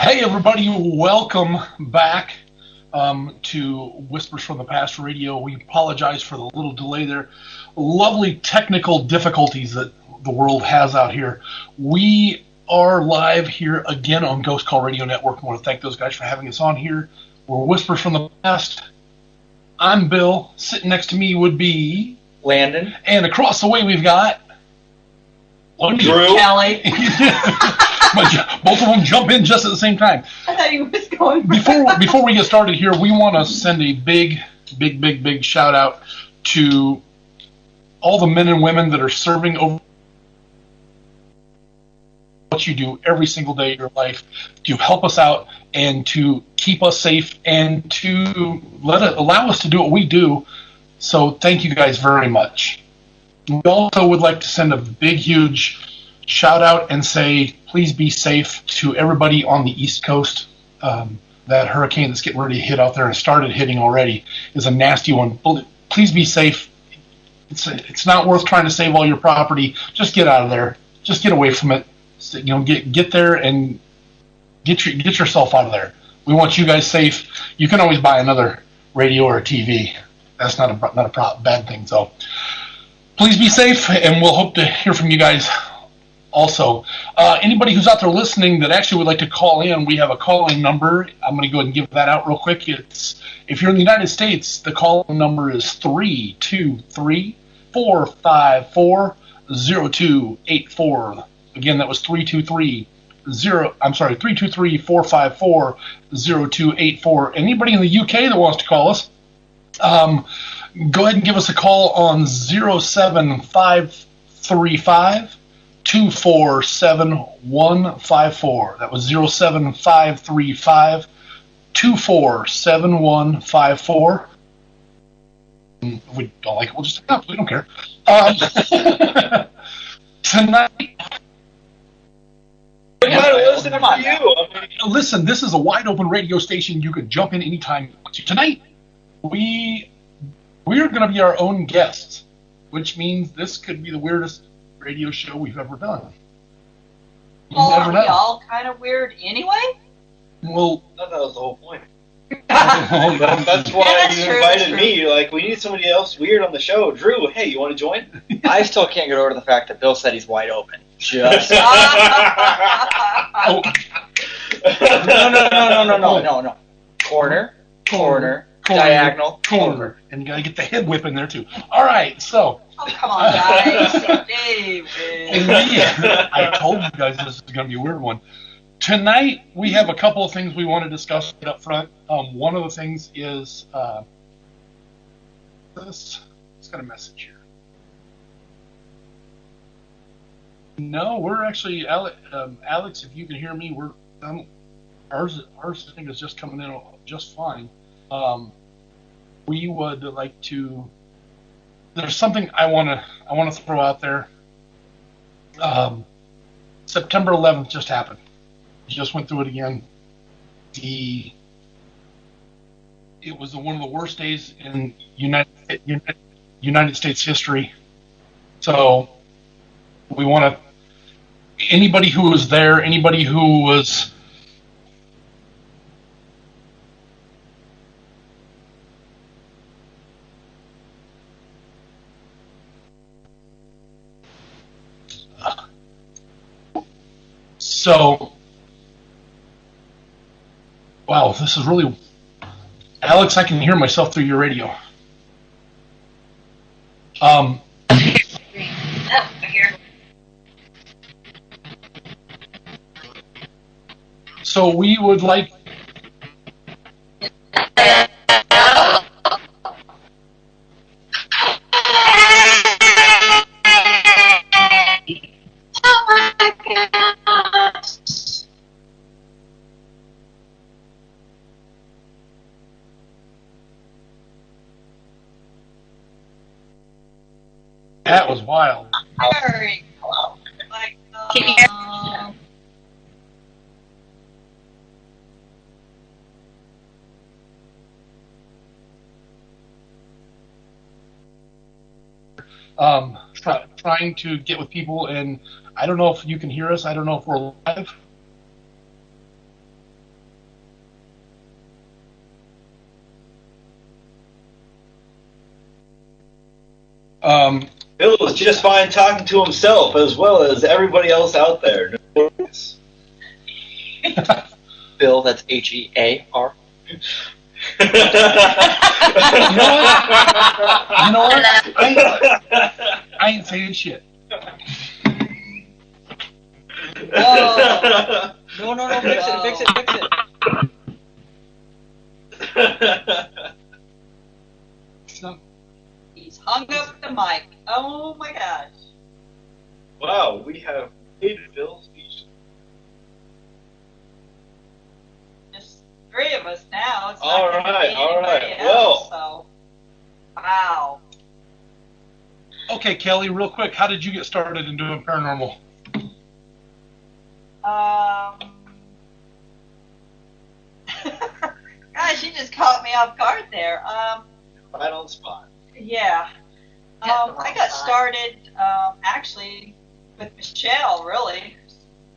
Hey, everybody, welcome back to Whispers from the Past Radio. We apologize for the little delay there. Lovely technical difficulties that the world has out here. We are live here again on Ghost Call Radio Network. I want to thank those guys for having us on here. We're Whispers from the Past. I'm Bill. Sitting next to me would be Landon. And across the way we've got Drew. Kelly. Both of them jump in just at the same time. I thought he was going. Before we get started here, we want to send a big shout out to all the men and women that are serving over what you do every single day of your life to help us out and to keep us safe and to allow us to do what we do. So thank you guys very much. We also would like to send a big, huge shout out and say, please be safe to everybody on the East Coast. That hurricane that's getting ready to hit out there and started hitting already is a nasty one. Please be safe. It's not worth trying to save all your property. Just get out of there. Just get away from it. Get there and get yourself out of there. We want you guys safe. You can always buy another radio or a TV. That's not a bad thing. So please be safe, and we'll hope to hear from you guys. Also, anybody who's out there listening that actually would like to call in, we have a call-in number. I'm going to go ahead and give that out real quick. If you're in the United States, the call-in number is 323-454-0284. Again, that was 323-454-0284. Anybody in the UK that wants to call us, go ahead and give us a call on 07535 247-154. That was 07535 247-154. If we don't like it, we'll just stop. We don't care. Tonight, listen, this is a wide open radio station. You can jump in anytime. Tonight, we're going to be our own guests, which means this could be the weirdest radio show we've ever done. Are we all kind of weird anyway? Well, that was the whole point. That's why you invited me. Like, we need somebody else weird on the show. Drew, hey, you want to join? I still can't get over the fact that Bill said he's wide open. Just. No. Corner. Diagonal. Corner. And you got to get the head whip in there, too. All right, so. Oh, come on, guys. David. I told you guys this is going to be a weird one. Tonight, we have a couple of things we want to discuss up front. One of the things is this. It's got a message here. No, we're actually, Alex, if you can hear me, we're ours I think is just coming in just fine. We would like to. There's something I want to throw out there. September 11th just happened. Just went through it again. It was one of the worst days in United States history. So we want to. Anybody who was there, anybody who was. So, wow, this is really... Alex, I can hear myself through your radio. So we would like... That was wild. Very hello. Trying to get with people, and I don't know if you can hear us. I don't know if we're live. Bill was just fine talking to himself as well as everybody else out there. Bill, that's Hear. You know what? I ain't saying shit. Oh. No, fix it. He's hung up the mic. Oh my gosh. Wow, we have made Bill speech. Just 3 of us now. It's All not right. else, Well. so. Wow. Okay, Kelly, real quick, how did you get started in doing paranormal? Gosh, you just caught me off guard there. Right on the spot. Yeah. I got started actually with Michelle, really,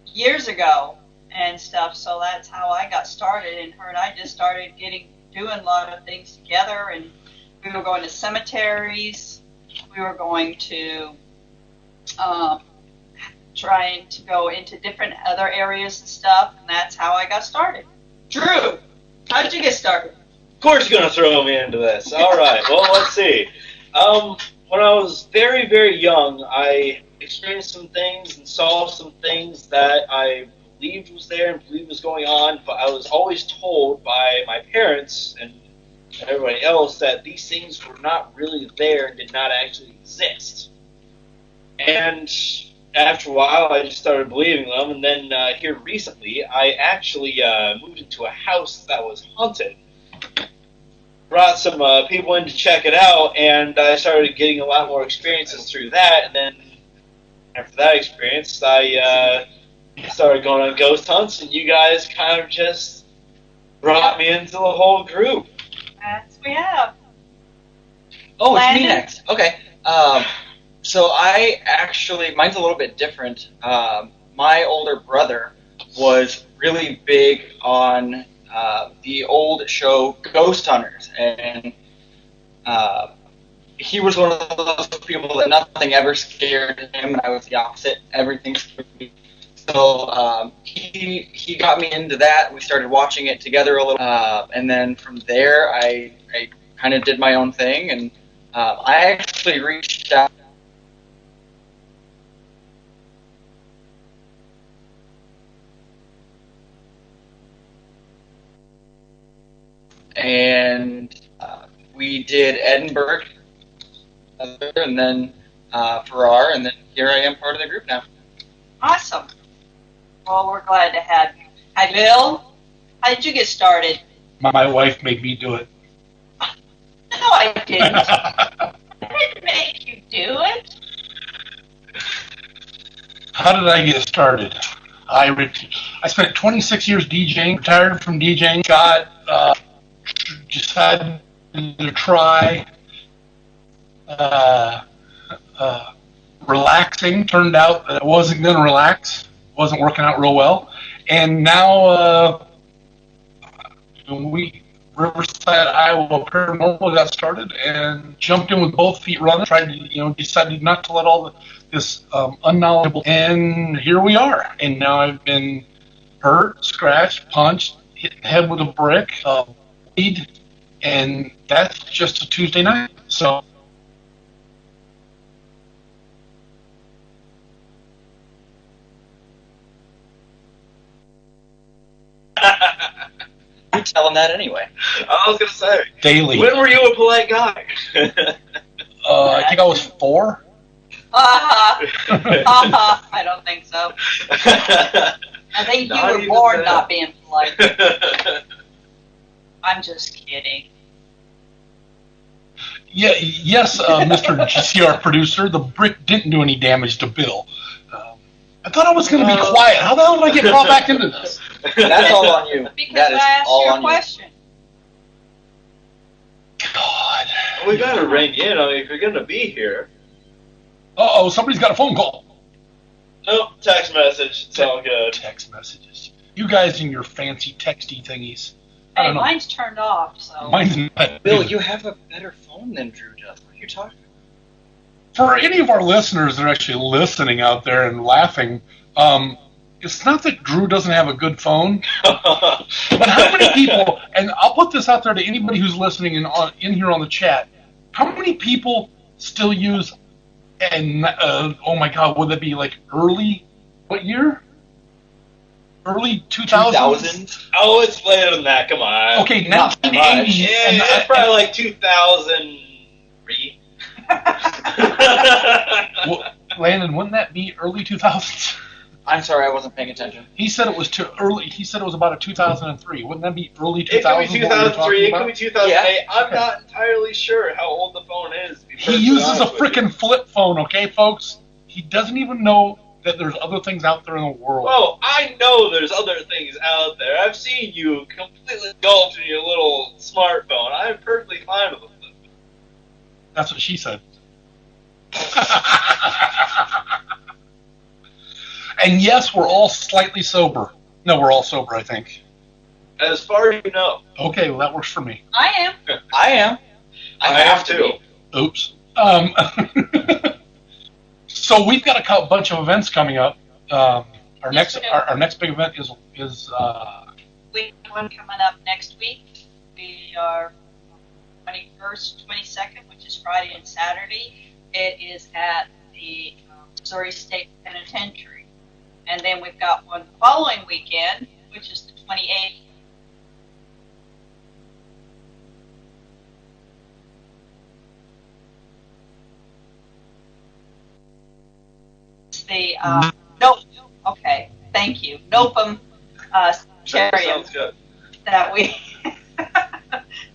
years ago and stuff. So that's how I got started. And her and I just started doing a lot of things together. And we were going to cemeteries. We were going to trying to go into different other areas and stuff. And that's how I got started. Drew, how did you get started? Of course you're going to throw me into this. All right. Well, let's see. When I was very, very young, I experienced some things and saw some things that I believed was there and believed was going on, but I was always told by my parents and everybody else that these things were not really there and did not actually exist. And after a while, I just started believing them, and then here recently, I actually moved into a house that was haunted. Brought some people in to check it out, and I started getting a lot more experiences through that. And then after that experience, I started going on ghost hunts, and you guys kind of just brought me into the whole group. That's we have. Oh, it's me Landon? next. Okay. So I actually, mine's a little bit different. My older brother was really big on the old show Ghost Hunters, and he was one of those people that nothing ever scared him, and I was the opposite. Everything scared me. So he got me into that. We started watching it together a little, and then from there I kind of did my own thing, and I actually reached out. And we did Edinburgh, and then Farrar, and then here I am part of the group now. Awesome. Well, we're glad to have you. Hi, Bill. How did you get started? My wife made me do it. No, I didn't. I didn't make you do it. How did I get started? I spent 26 years DJing, retired from DJing, decided to try relaxing. Turned out that I wasn't going to relax. Wasn't working out real well. And now Riverside, Iowa Paranormal got started and jumped in with both feet running. Tried to, decided not to let all this unknowledgeable. And here we are. And now I've been hurt, scratched, punched, hit the head with a brick, bleed, and that's just a Tuesday night. So. You tell him that anyway. I was going to say. Daily. When were you a polite guy? I think I was 4. I don't think so. I think you were born not being polite. I'm just kidding. Yeah, yes, Mr. GCR producer, the brick didn't do any damage to Bill. I thought I was going to be quiet. How the hell did I get brought back into this? That's all on you. Because that is I asked all you a on question. God. We got to ring in. I mean, if you're going to be here. Uh-oh, somebody's got a phone call. Nope, text message. It's all good. Text messages. You guys and your fancy texty thingies. I Hey, don't know. mine's turned off, so. Mine's not. Bill, you have a better phone than Drew does. What are you talking For any of our listeners that are actually listening out there and laughing, it's not that Drew doesn't have a good phone, but how many people, and I'll put this out there to anybody who's listening in here on the chat, how many people still use, and oh my God, would that be like early, what year? Early 2000s? Oh, it's later than that, come on. Okay, 1980. Yeah, it's probably like 2003. Well, Landon, wouldn't that be early 2000s? I'm sorry, I wasn't paying attention. He said it was too early. He said it was about a 2003. Wouldn't that be early 2000s? It could be 2003. It could be 2008. Yeah. I'm not entirely sure how old the phone is. He uses a freaking flip phone, okay, folks? He doesn't even know that there's other things out there in the world. Oh, I know there's other things out there. I've seen you completely engulfed in your little smartphone. I'm perfectly fine with it. That's what she said. And yes, we're all slightly sober. No, we're all sober, I think. As far as you know. Okay, well, that works for me. I am. I am. I have to. Oops. So we've got a bunch of events coming up. Our Yes, next we do. our next big event is We have one coming up next week. We are 21st, 22nd, which is Friday and Saturday. It is at the Missouri State Penitentiary. And then we've got one the following weekend, which is the 28th. It's the okay, thank you. Nopum Charium Sounds good. that we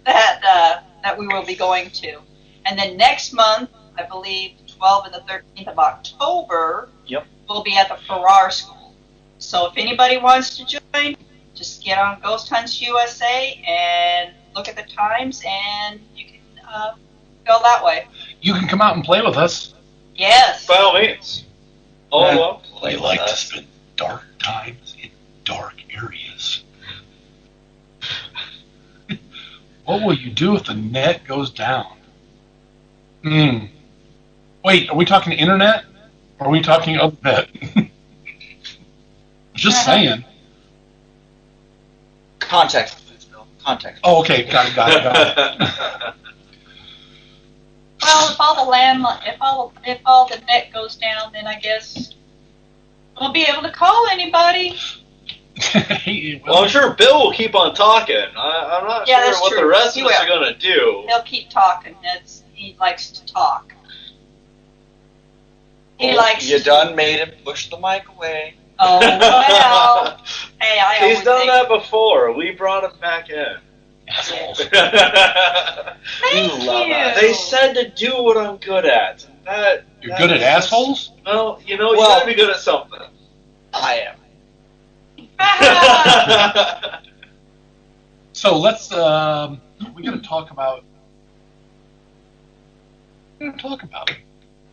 that we will be going to. And then next month, I believe, 12th and the 13th of October, Yep. we'll be at the Farrar School. So if anybody wants to join, just get on Ghost Hunts USA and look at the times, and you can go that way. you can come out and play with us. Yes. By all means. Oh, We like to spend dark times in dark areas. What will you do if the net goes down? Wait, are we talking internet? Or are we talking other net? Just saying. Context, please, Bill. Context. Oh, okay, got it. Well, if all the net goes down, then I guess we'll be able to call anybody. Hey, Well, I'm sure Bill will keep on talking. I'm not Yeah, sure that's what true. the rest He of us will. are going to do. He'll keep talking. He likes to talk. He likes. You done made him push the mic away. Oh well. Hey, I He's always done think, that before. We brought him back in. assholes. Thank love you. us. They said to do what I'm good at. You're good at assholes? Well, you Well- gotta be good at something. I am. So let's, we gotta talk about it.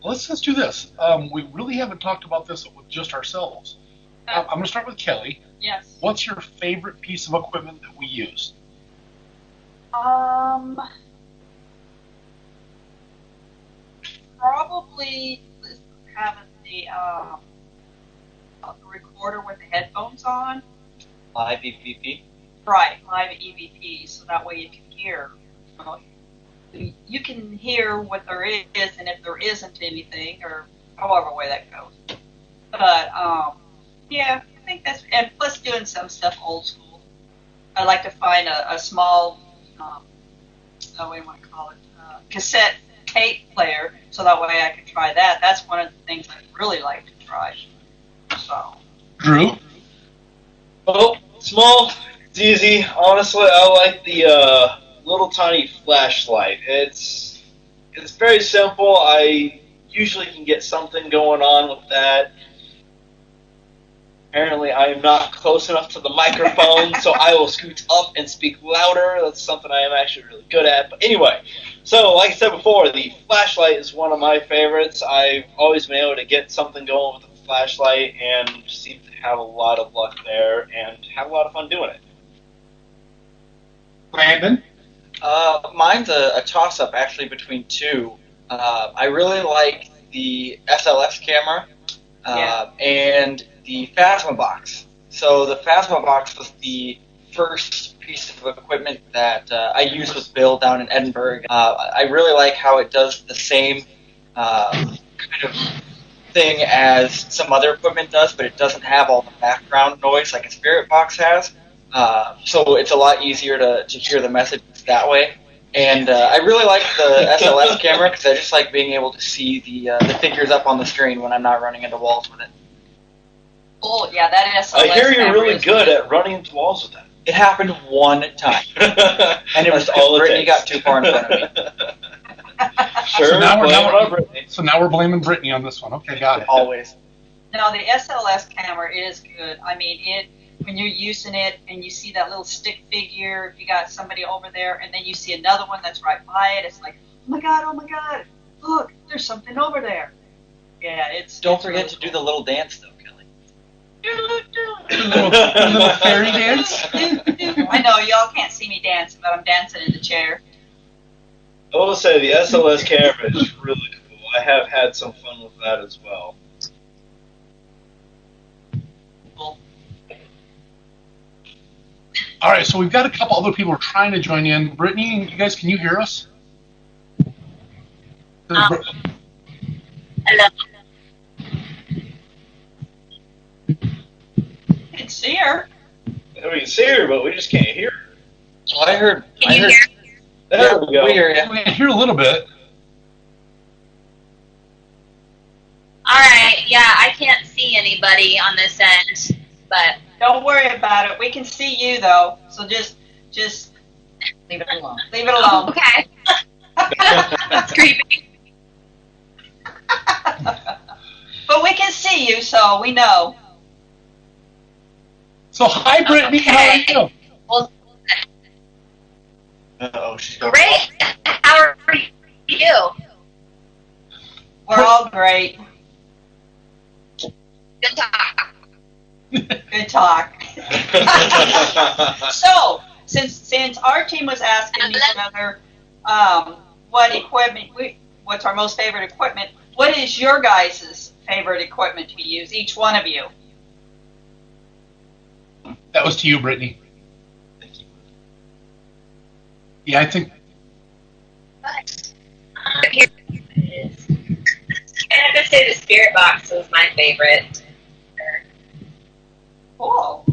Let's do this. We really haven't talked about this with just ourselves. I'm gonna start with Kelly. Yes. What's your favorite piece of equipment that we use? Probably having the recorder with the headphones on. Live EVP. Right, live EVP, so that way you can hear. You can hear what there is, and if there isn't anything, or however way that goes. But yeah, I think that's, and plus doing some stuff old school. I like to find a small, what do you want to call it, cassette tape player, so that way I can try that. That's one of the things I really like to try. So. Drew? Oh, small, it's easy. Honestly, I like the little tiny flashlight. It's very simple. I usually can get something going on with that. Apparently, I am not close enough to the microphone, so I will scoot up and speak louder. That's something I am actually really good at. But anyway, so like I said before, the flashlight is one of my favorites. I've always been able to get something going with the flashlight and seem to have a lot of luck there and have a lot of fun doing it. Brandon? Mine's a toss-up, actually, between two. I really like the SLS camera, and the Phasma box. So the Phasma box was the first piece of equipment that I used with Bill down in Edinburgh. I really like how it does the same kind of thing as some other equipment does, but it doesn't have all the background noise like a Spirit box has. So it's a lot easier to hear the message that way. And I really like the SLS camera because I just like being able to see the figures up on the screen when I'm not running into walls with it. Oh, yeah, that SLS I hear you're camera really is good at running into walls with that. It happened one time, and it was all because Brittany got too far in front of me. Sure, So now blame it on Brittany. So now we're blaming Brittany on this one. Okay, got it. Always. No, the SLS camera is good. I mean, when you're using it and you see that little stick figure, if you got somebody over there, and then you see another one that's right by it, it's like, oh my God, look, there's something over there. Yeah, Don't forget to do the little dance, though, Kelly. A little fairy dance. I know, y'all can't see me dancing, but I'm dancing in the chair. I will say the SLS camera is really cool. I have had some fun with that as well. All right, so we've got a couple other people who are trying to join in. Brittany, you guys, can you hear us? Hello. You can see her. We can see her, but we just can't hear her. Well, I heard. Can you hear? There we go. We hear you. We can hear a little bit. All right. Yeah, I can't see anybody on this end, but Don't worry about it. We can see you, though, so just leave it alone. Leave it alone. okay. That's creepy. But we can see you, so we know. So, hi, Brittany. Okay. How are you? Well, Uh-oh, she's going. great. How are you? We're all great. Good talk. Good talk. So, since our team was asking each other what equipment, what's our most favorite equipment, what is your guys' favorite equipment to use, each one of you? That was to you, Brittany. Yeah, I think. Here it is. I'm gonna say the Spirit box was my favorite. Cool.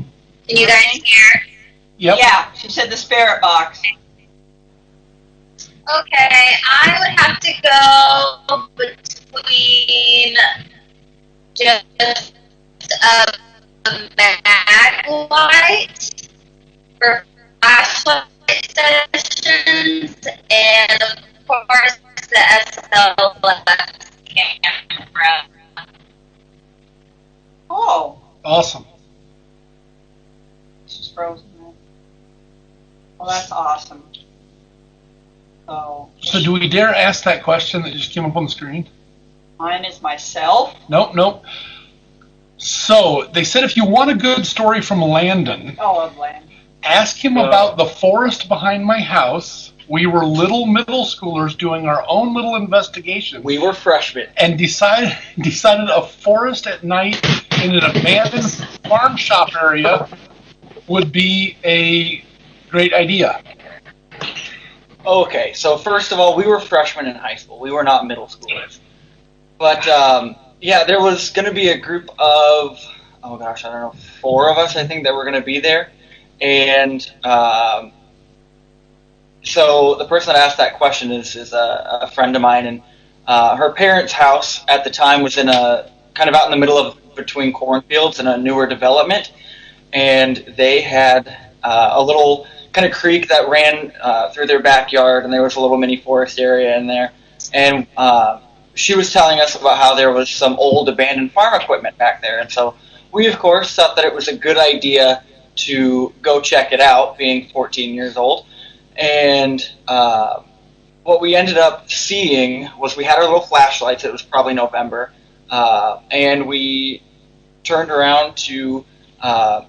Can you guys hear? Yep. Yeah, she said the Spirit box. Okay, I would have to go between just a backlight for flashlight sessions and, of course, the SLS camera. Oh, Awesome. she's frozen. Well, that's awesome. So, Do we dare ask that question that just came up on the screen? mine is myself. Nope. So, they said if you want a good story from Landon, Oh, Land. ask him about the forest behind my house. We were little middle schoolers doing our own little investigation. We were freshmen. And decided a forest at night in an abandoned farm shop area would be a great idea. Okay, so first of all, we were freshmen in high school. We were not middle schoolers. But, yeah, there was going to be a group of, 4 of us, I think, that were going to be there. And so the person that asked that question is a friend of mine. And her parents' house at the time was in a kind of out in the middle of between cornfields in a newer development. And they had a little kind of creek that ran through their backyard, and there was a little mini forest area in there. And she was telling us about how there was some old abandoned farm equipment back there. And so we, of course, thought that it was a good idea to go check it out, being 14 years old. And what we ended up seeing was we had our little flashlights. It was probably November. And we turned around to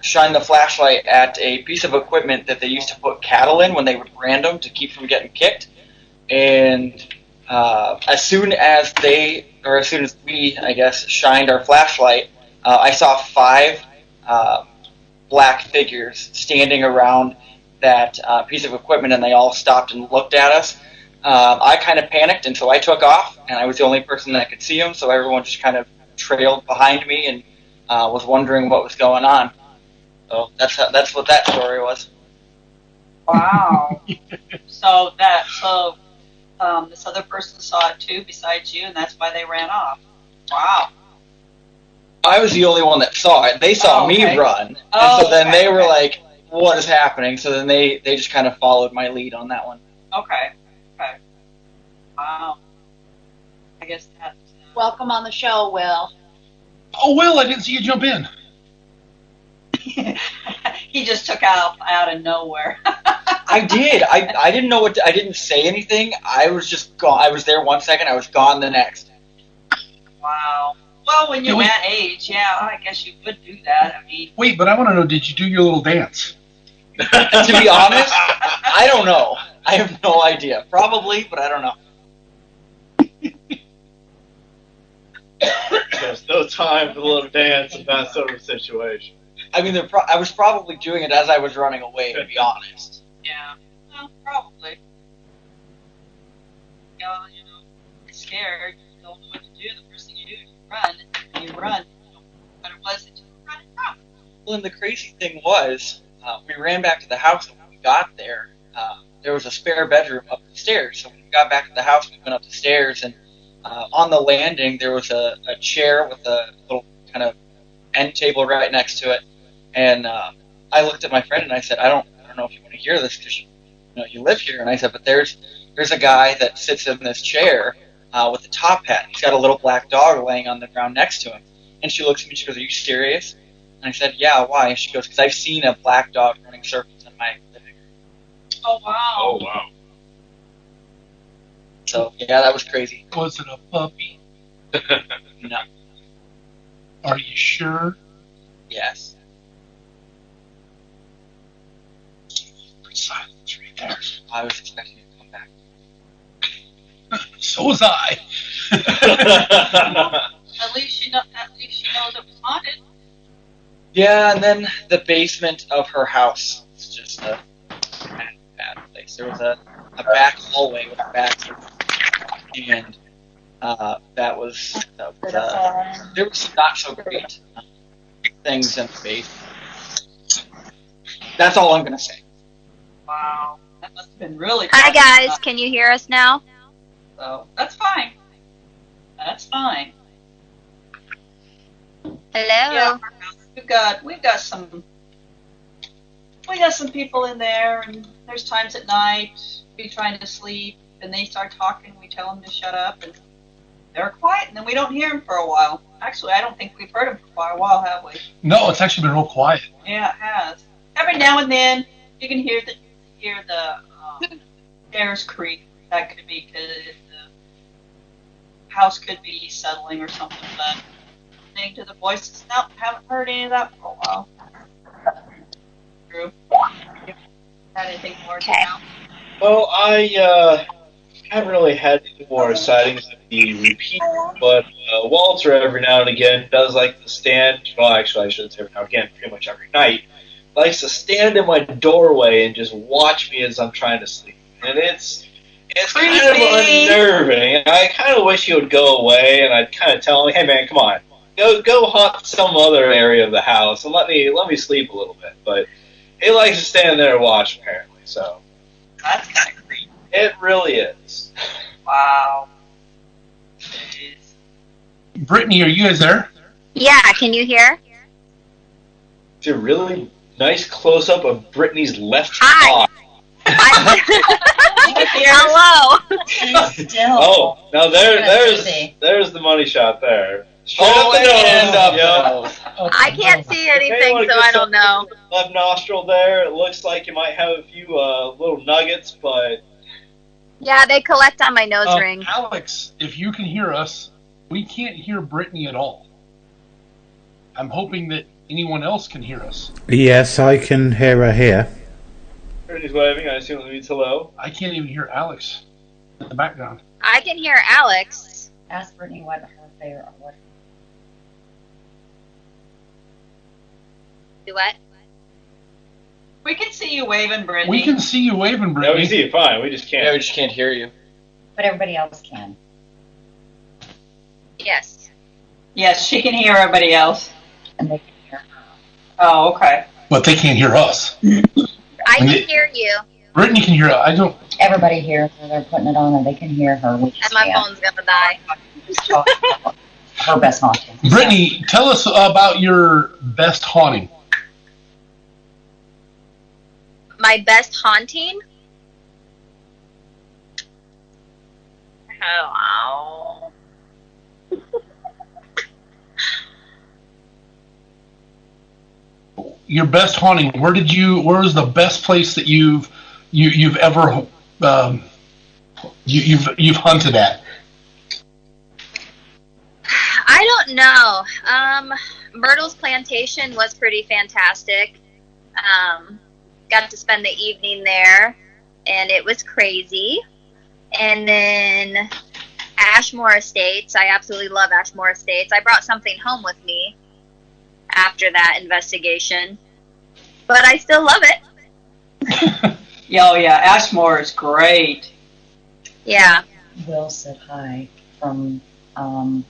shine the flashlight at a piece of equipment that they used to put cattle in when they would brand them to keep from getting kicked. And as soon as they or as soon as we, I guess, shined our flashlight, I saw 5 black figures standing around that piece of equipment, and they all stopped and looked at us. I kind of panicked, and so I took off, and I was the only person that could see them, so everyone just kind of trailed behind me and was wondering what was going on. So that's what that story was. Wow. So this other person saw it too, besides you, and that's why they ran off. Wow. I was the only one that saw it. They saw me run, and so then they were like, "What is happening?" So then they just kind of followed my lead on that one. Okay. Wow. I guess that's... Welcome on the show, Will. Oh, Will, I didn't see you jump in. He just took out of nowhere. I did. I didn't know I didn't say anything. I was just gone. I was there 1 second. I was gone the next. Wow. Well, when you're that age, yeah, I guess you would do that. I mean... Wait, but I want to know, did you do your little dance? To be honest, I don't know. I have no idea. Probably, but I don't know. There's no time for the little dance in that sort of situation. I mean, I was probably doing it as I was running away, to be honest. Yeah. Well, probably. Yeah, scared. You don't know what to do. The first thing you do is you run. You know what it was that you were running from. Well, and the crazy thing was, we ran back to the house, and when we got there, there was a spare bedroom up the stairs. So when we got back to the house, we went up the stairs, and on the landing, there was a chair with a little kind of end table right next to it. And I looked at my friend and I said, I don't know if you want to hear this because you live here. And I said, but there's a guy that sits in this chair with a top hat. He's got a little black dog laying on the ground next to him. And she looks at me and she goes, "Are you serious?" And I said, "Yeah, why?" And she goes, "Because I've seen a black dog running circles in my living room." Oh, wow. Oh, wow. So, yeah, that was crazy. Was it a puppy? No. Are you sure? Yes. Silence right there. I was expecting you to come back. So was I. At least she knows it was haunted. Yeah, and then the basement of her house was just a bad place. There was a back hallway with bathrooms, and there was some not so great things in the basement. That's all I'm gonna say. Wow. That must have been really Hi, guys. Can you hear us now? So, that's fine. That's fine. Hello. Yeah, we've got some people in there, and there's times at night we trying to sleep, and they start talking. We tell them to shut up, and they're quiet, and then we don't hear them for a while. Actually, I don't think we've heard them for quite a while, have we? No, it's actually been real quiet. Yeah, it has. Every now and then you can hear the stairs creak. That could be because the house could be settling or something, but listening to the voices, no, haven't heard any of that for a while. Drew, had anything more to know? Well, I haven't really had any more sightings of the repeat, but Walter every now and again does like to stand, well, actually I shouldn't say every now and again, pretty much every night, likes to stand in my doorway and just watch me as I'm trying to sleep. And it's kind of unnerving. I kind of wish he would go away, and I'd kind of tell him, "Hey man, come on, go haunt some other area of the house and let me sleep a little bit." But he likes to stand there and watch, apparently. So That's kind of creepy. it really is. Wow. Jeez. Brittany, are you guys there? Yeah, can you hear? It's a really nice close up of Brittany's left Hi. eye. Hello. Oh, now there's the money shot there. Straight up the and up nose. the nose. I can't see anything, wanna so get I don't know. Left nostril there. It looks like you might have a few little nuggets, but Yeah, they collect on my nose ring. Alex, if you can hear us, we can't hear Brittany at all. I'm hoping that anyone else can hear us. Yes, I can hear her here. Brittany's waving. I assume it means hello. I can't even hear Alex in the background. I can hear Alex. Ask Brittany what her favorite or what. Do what? We can see you waving, Brittany. We can see you waving, No, Brittany. we see it fine. We just Yeah, we can't. just can't hear you. But everybody else can. Yes. Yes, she can hear everybody else. And they can hear her. Oh, okay. But they can't hear us. I can hear you. Brittany can hear us. I don't. Everybody hears her. They're putting it on and they can hear her. We And just my can't. phone's gonna die. Just talk about her best haunting. Brittany, tell us about your best haunting. My best haunting? Oh. Your best haunting. Where was the best place that you've ever you've hunted at? I don't know. Myrtle's Plantation was pretty fantastic. Got to spend the evening there, and it was crazy. And then Ashmore Estates. I absolutely love Ashmore Estates. I brought something home with me after that investigation, but I still love it. Oh, yeah, Ashmore is great. Yeah. Will said hi from Aurora.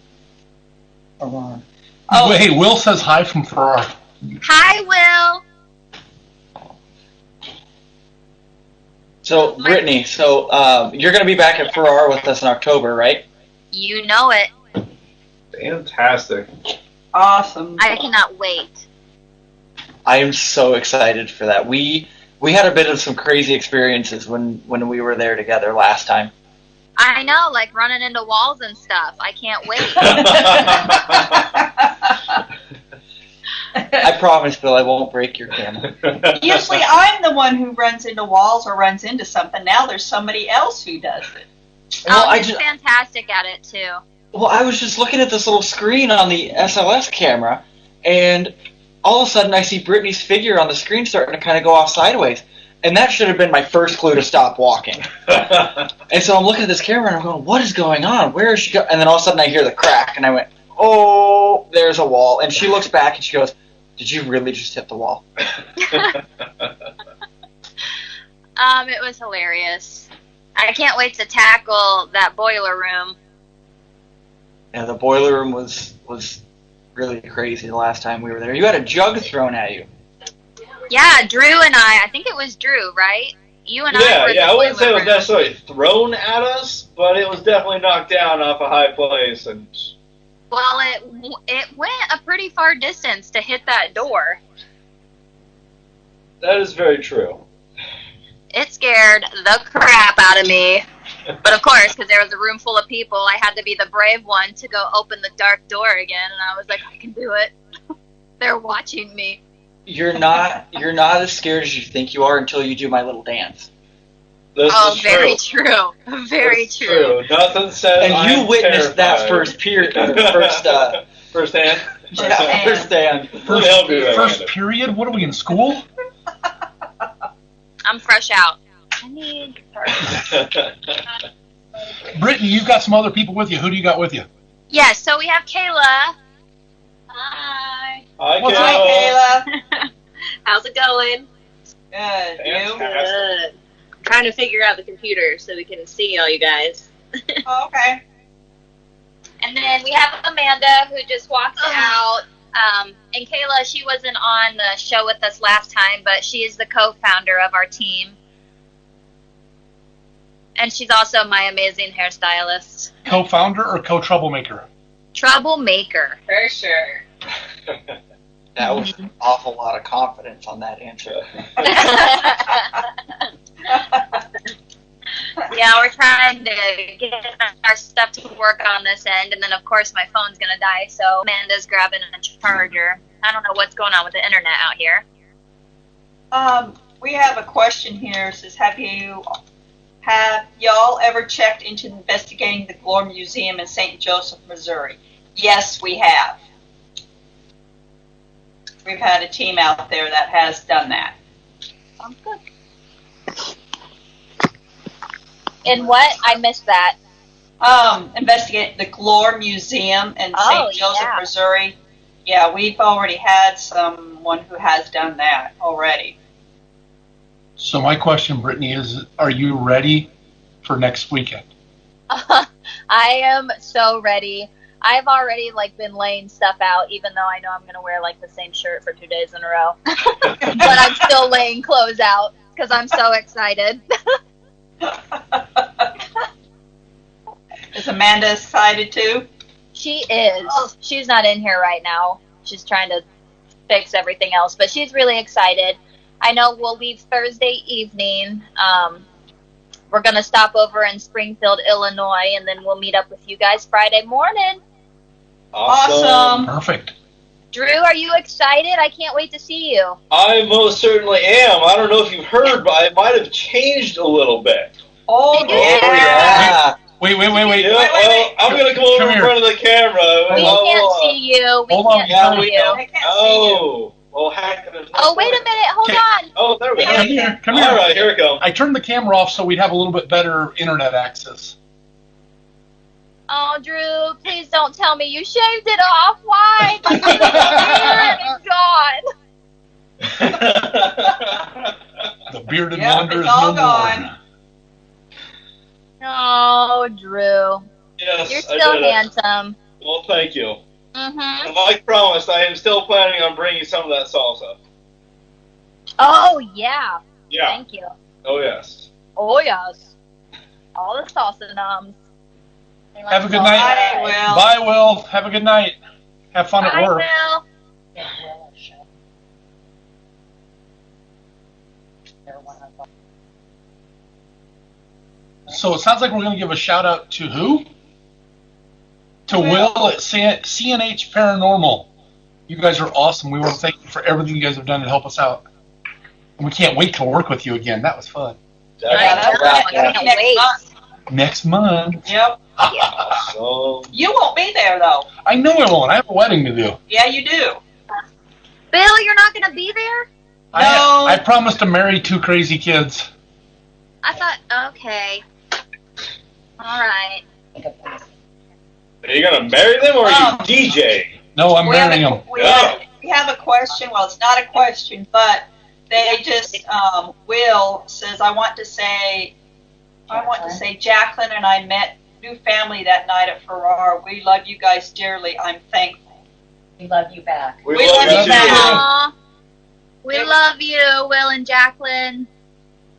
Oh, Hey, Will says hi from Farrar. Hi, Will. So, Brittany, you're going to be back at Farrar with us in October, right? You know it. Fantastic. awesome. I cannot wait. I am so excited for that. We had a bit of some crazy experiences when we were there together last time. I know, like running into walls and stuff. I can't wait. I promise, Bill, I won't break your camera. Usually I'm the one who runs into walls or runs into something. Now there's somebody else who does it. Well, He's fantastic at it, too. Well, I was just looking at this little screen on the SLS camera, and all of a sudden I see Brittany's figure on the screen starting to kind of go off sideways. And that should have been my first clue to stop walking. And so I'm looking at this camera and I'm going, what is going on? Where is she going? And then all of a sudden I hear the crack and I went, oh, there's a wall. And she looks back and she goes, did you really just hit the wall? It was hilarious. I can't wait to tackle that boiler room. Yeah, the boiler room was really crazy the last time we were there. You had a jug thrown at you. Yeah, Drew and I think it was Drew, right? You and I were in the I wouldn't say it boiler was room. necessarily thrown at us, but it was definitely knocked down off a high place. And Well, it went a pretty far distance to hit that door. that is very true. It scared the crap out of me. But of course, because there was a room full of people, I had to be the brave one to go open the dark door again, and I was like, I can do it. They're watching me. You're not as scared as you think you are until you do my little dance. This is Very true. true. Very It's true. Nothing says And you I'm witnessed that terrified. first period, first hand. yeah, first stand. Let me help you there, First Amanda. period? What are we in school? I'm fresh out. I need... Brittany, you've got some other people with you. Who do you got with you? Yes, so we have Kayla. Hi. Hi, What's Hi, Kayla. Kayla. How's it going? Good. You? Fantastic. I'm trying to figure out the computer so we can see all you guys. Oh, okay. And then we have Amanda, who just walked out. And Kayla, she wasn't on the show with us last time, but she is the co-founder of our team. And she's also my amazing hairstylist. Co-founder or co-troublemaker? Troublemaker. For sure. That was an awful lot of confidence on that answer. Yeah, we're trying to get our stuff to work on this end, and then of course my phone's gonna die, so Amanda's grabbing a charger. I don't know what's going on with the internet out here. We have a question here. It says, have y'all ever checked into investigating the Glore Museum in St. Joseph, Missouri? Yes, we have. We've had a team out there that has done that. Sounds good. And what? I missed that. Investigate the Glore Museum in Oh, St. Joseph, yeah. Missouri. Yeah, we've already had someone who has done that already. So my question, Brittany, is: are you ready for next weekend? I am so ready. I've already been laying stuff out, even though I know I'm gonna wear the same shirt for 2 days in a row. But I'm still laying clothes out because I'm so excited. Is Amanda excited too? She is. She's not in here right now. She's trying to fix everything else, but she's really excited. I know we'll leave Thursday evening. We're going to stop over in Springfield, Illinois, and then we'll meet up with you guys Friday morning. Awesome. Perfect. Drew, are you excited? I can't wait to see you. I most certainly am. I don't know if you've heard, but I might have changed a little bit. Oh, Did you? yeah. Wait. Yeah, wait. well, I'm going to come over in front of the camera. We can't see you. We Hold on. can't Yeah, see we you. I can't see you. Oh. Well, heck. Oh, wait a minute. Hold on. Oh, there we go. Come here. Come here. All right, here we go. I turned the camera off so we'd have a little bit better internet access. Oh, Drew, please don't tell me you shaved it off. Why? My beard is gone. The bearded Yep, wonder it's is all no gone. more. Oh, Drew. Yes, You're I still did it. handsome. Well, thank you. Mm-hmm. Like promised, I am still planning on bringing some of that salsa. Oh, yeah. Yeah. Thank you. Oh, yes. Oh, yes. All the salsa noms. Have a good night. Bye, Will. Bye, Will. Have a good night. Have fun Bye, at work. Will. So it sounds like we're going to give a shout out to who? To Will at CNH Paranormal. You guys are awesome. We want to thank you for everything you guys have done to help us out. And we can't wait to work with you again. That was fun. That's Can't wait. Next month. Yep. So, You won't be there though. I know I won't. I have a wedding to do. Yeah, you do. Bill, you're not going to be there? No. I promised to marry 2 crazy kids. I thought, okay. All right. are you going to marry them or are you DJ? No, I'm marrying them. We have a question. Well, it's not a question, but they just Will says I want to say Jacqueline and I met new family that night at Farrar. We love you guys dearly. I'm thankful. We love you back. We love you too. back. Aw. We love you, Will and Jacqueline.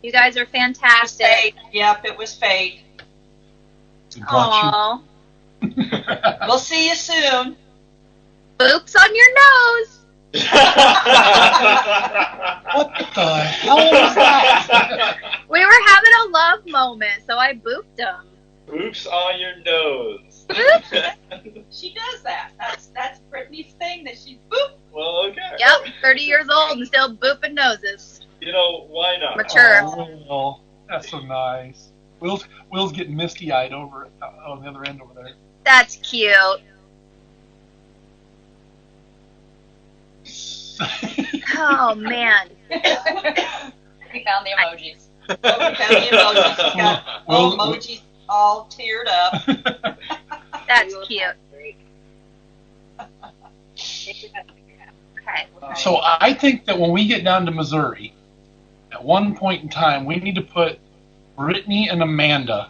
You guys are fantastic. Fate. Yep, it was fate. We brought Aw. We'll see you soon. Boops on your nose. you. What the hell was that? We were having a love moment, so I booped him. Oops on your nose. She does that. That's Brittany's thing that she boop. Well, okay. Yep, 30 years old and still booping noses. You know, why not? Mature. Oh, Will. That's so nice. Will's getting misty-eyed over on the other end over there. That's cute. Oh, man. We found the emojis. We found the emojis. We got all Will- emojis all teared up. That's cute. Okay. So I think that when we get down to Missouri, at one point in time, we need to put Brittany and Amanda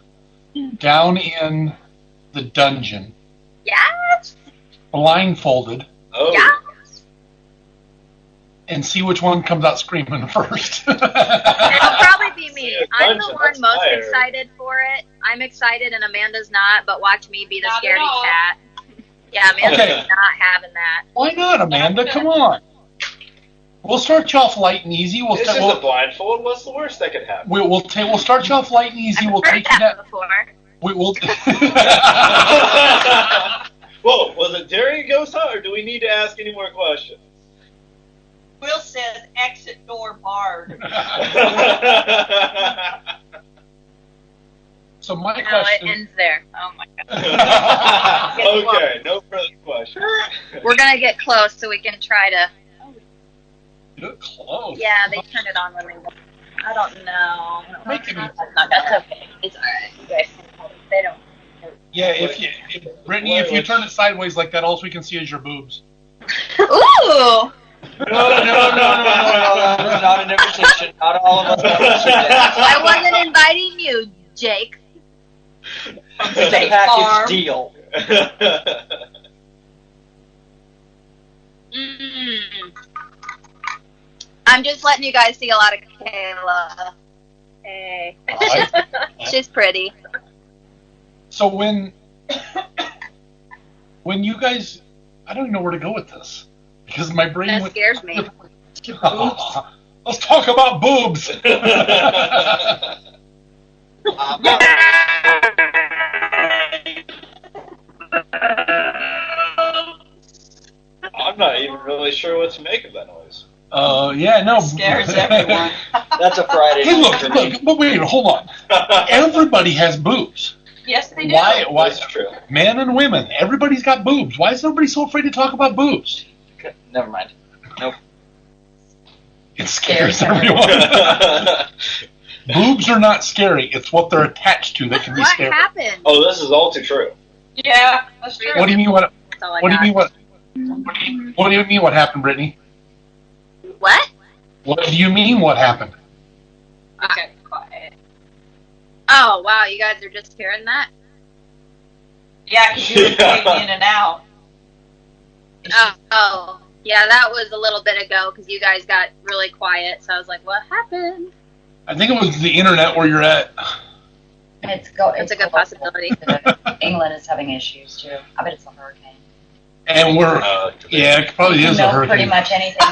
down in the dungeon, Yes. blindfolded, Oh. Yes. and see which one comes out screaming first. It'll probably be me. Yeah, I'm the dungeon, one that's most fire. excited for it. I'm excited and Amanda's not, but watch me be the Not at scaredy all. cat. Yeah, Amanda's Okay. not having that. Why not, Amanda? Come on. We'll start you off light and easy. It's just a blindfold. What's the worst that could happen? We'll start you off light and easy. I've We'll heard take you that down. before. We'll. Whoa, was it during Ghost Hunt, or do we need to ask any more questions? Will says exit door barred. So my No, it question. ends there. Oh my god. Okay, no further questions. We're gonna get close so we can try to. Look close. Yeah, they turn it on when we. I don't know. Make it- That's okay. It's alright. You guys can hold it. They don't. Yeah, Brittany, if you turn it sideways like that, all we can see is your boobs. Ooh! No. That was not an invitation. Not all of us want to see that. I wasn't inviting you, Jake. It's a package deal. I'm just letting you guys see a lot of Kayla. Hey. She's pretty. So when you guys, I don't even know where to go with this because my brain That scares me. Let's talk about boobs. I'm not even really sure what to make of that noise. Yeah, no. It scares everyone. That's a Friday. Hey, look, but wait, hold on. Everybody has boobs. Yes, they do. Why? That's true. Men and women, everybody's got boobs. Why is everybody so afraid to talk about boobs? Never mind. Nope. It scares everyone. Boobs are not scary. It's what they're attached to that can be What scary. happened? Oh, this is all too true. Yeah, that's true. What do you mean? What That's all I do you got. mean? What do you mean? What happened, Brittany? What? What do you mean? What happened? Okay, quiet. Oh, wow, you guys are just hearing that? Yeah, because you were going in and out. Oh, yeah, that was a little bit ago because you guys got really quiet. So I was like, what happened? I think it was the internet where you're at. It's a good possibility. England is having issues too. I bet it's a hurricane. And we're, yeah, it probably You is can a milk pretty hurricane. much anything.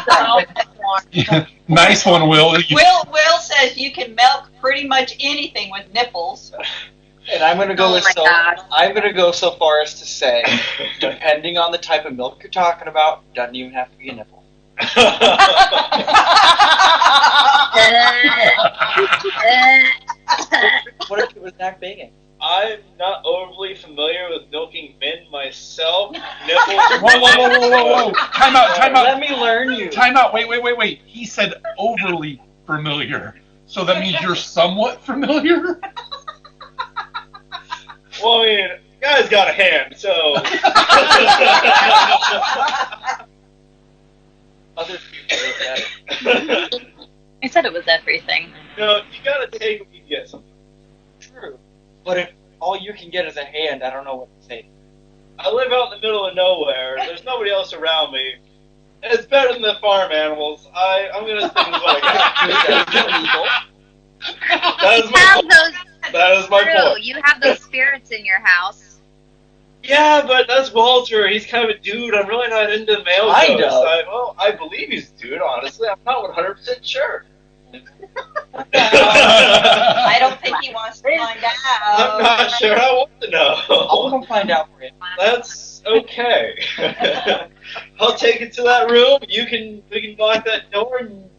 Yeah, nice one, Will. Will says you can milk pretty much anything with nipples. And I'm gonna go Oh my God. I'm gonna go so far as to say, depending on the type of milk you're talking about, doesn't even have to be a nipple. What if it was that big? I'm not overly familiar with milking men myself. Nipples. Whoa. Time out. Let me learn you. Time out. Wait. He said overly familiar. So that means you're somewhat familiar? Well, I mean, guy's got a hand, so. Other people look at it. I said it was everything. No, you gotta take what you get. True. But if all you can get is a hand, I don't know what to say. I live out in the middle of nowhere. There's nobody else around me. It's better than the farm animals. I'm gonna stick with what I got. That is my point. That is my point. You have those spirits in your house. Yeah, but that's Walter. He's kind of a dude. I'm really not into male Kind ghosts. of. I believe he's a dude, honestly. I'm not 100% sure. I don't think he wants to find out. I'm not sure I want to I'll know. go find out for you. That's okay. I'll take it to that room. We can lock that door and,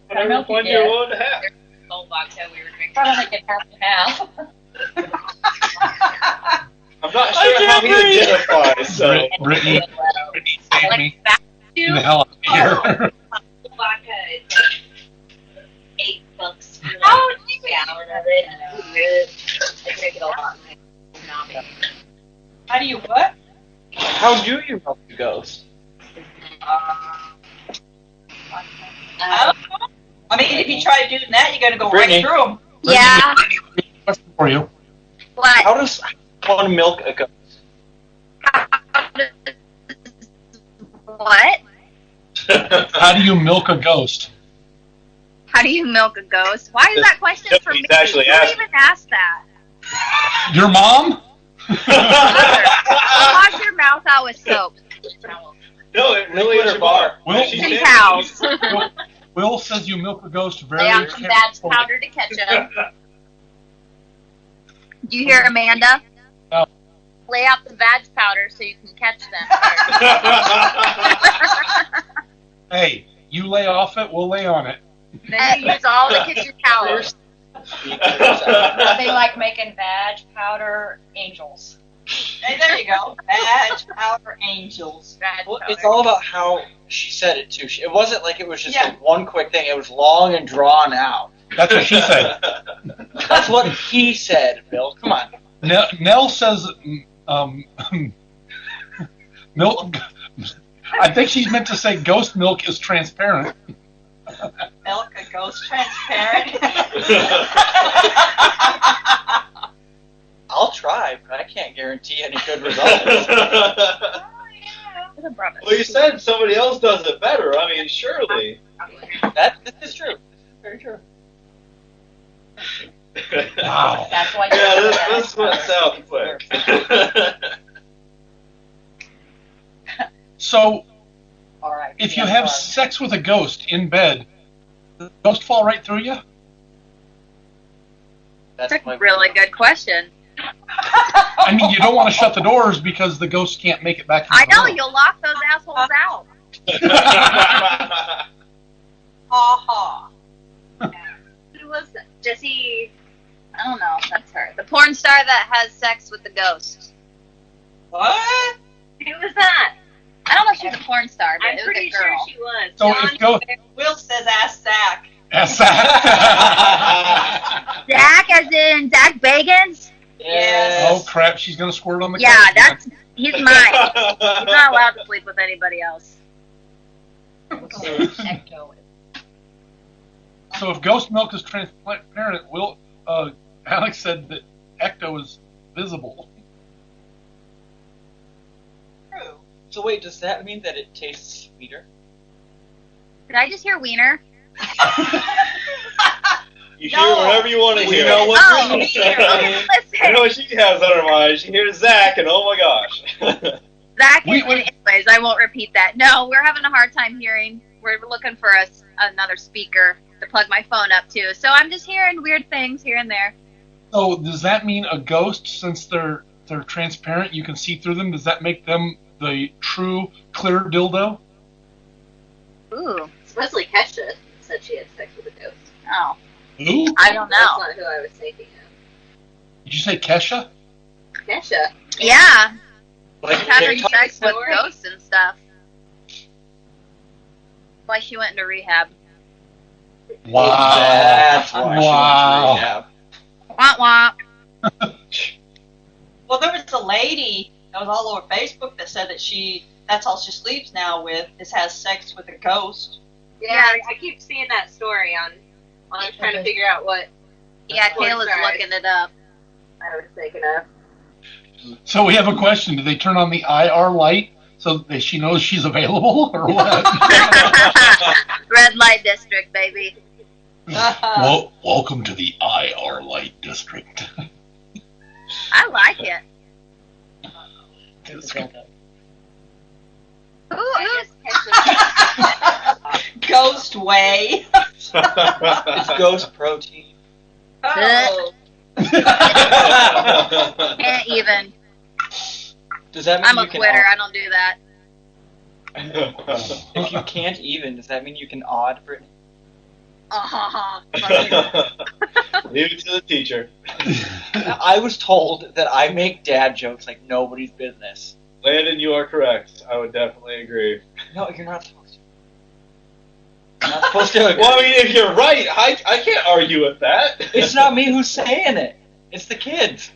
whatever fun you're willing to have. Gold vodka we were drinking. Probably like it half and half. I'm not sure how he identifies, so. Brittany, save me. Get the hell out of here. Vodka is $8 for like a gallon of it. I drink it a lot. How do you what? How do you help the ghost? I don't know. I mean, if you try doing that, you're going to go Brittany. right through them. Yeah. Question for you. What? How does one milk a ghost? What? How do you milk a ghost? How do you milk a ghost? Why is that question for me? He's actually Who asking. even asked that? Your mom? Wash your mouth out with soap. No, it really is your bar. Will, She's And saying- towels. Will says you milk a ghost very Lay out some badge carefully. powder to catch them. Do you hear Amanda? No. Lay out the badge powder so you can catch them. Hey, you lay off it, we'll lay on it. Then you use all the kitchen towels. They like making badge powder angels. Hey, there you go. Badge powder angels. Badge Well, powder. it's all about how she said it too. It wasn't like it was just Yeah. one quick thing. It was long and drawn out. That's what she said. That's what he said, Bill. Come on. Nell says milk. I think she meant to say ghost milk is transparent. Milk a ghost transparent. I'll try, but I can't guarantee any good results. Well, you said somebody else does it better. I mean, surely. This is true. Very true. Wow. That's why. Yeah, this went south quick. So, All right. if you have sex with a ghost in bed, does the ghost fall right through you? That's a really good question. I mean, you don't want to shut the doors because the ghost can't make it back. I know, you'll lock those assholes out. Ha ha. Who was that? Jesse, I don't know, that's her. The porn star that has sex with the ghost. What? Who was that? I don't know if she's a porn star, but I'm it was pretty a girl. sure she was. So if ghost, Will says ask Zach. that's that. Zach, as in Zach Bagans? Yes. Oh crap! She's gonna squirt on the. Yeah, couch. he's mine. He's not allowed to sleep with anybody else. So if ghost milk is transparent, Will Alex said that ecto is visible. True. So wait, does that mean that it tastes sweeter? Did I just hear wiener? You hear whatever you want to hear. You know what? Oh, I listen. know what she has on her mind. She hears Zach, and oh my gosh. Zach, Wait. anyways, I won't repeat that. No, we're having a hard time hearing. We're looking for another speaker to plug my phone up to. So I'm just hearing weird things here and there. So does that mean a ghost, since they're transparent, you can see through them? Does that make them the true clear dildo? Ooh. Supposedly Kesha said she had sex with a ghost. Oh. Who? I don't That's know. not who I was thinking of. Did you say Kesha? Kesha. Yeah. Like She's having TikTok? sex with story? ghosts and stuff. Why she went into rehab. Wow. That's why Wow. she went to Womp womp. Well, there was a lady that was all over Facebook that said that that's all she sleeps now with is has sex with a ghost. Yeah, I keep seeing that story on trying to figure out what Yeah, Porn Kayla's stars. looking it up. I was thinking of. So we have a question. Do they turn on the IR light so that she knows she's available, or what? Red light district, baby. Well, welcome to the IR light district. I like it. It's good. Ghost way. It's ghost protein. Oh. Can't even. Does that mean I'm you a can quitter. I don't do that. If you can't even, does that mean you can odd, Brittany? Leave it to the teacher. I was told that I make dad jokes like nobody's business. Landon, you are correct. I would definitely agree. No, you're not supposed to. You're not supposed to. Well, I mean, if you're right, I can't argue with that. It's not me who's saying it. It's the kids.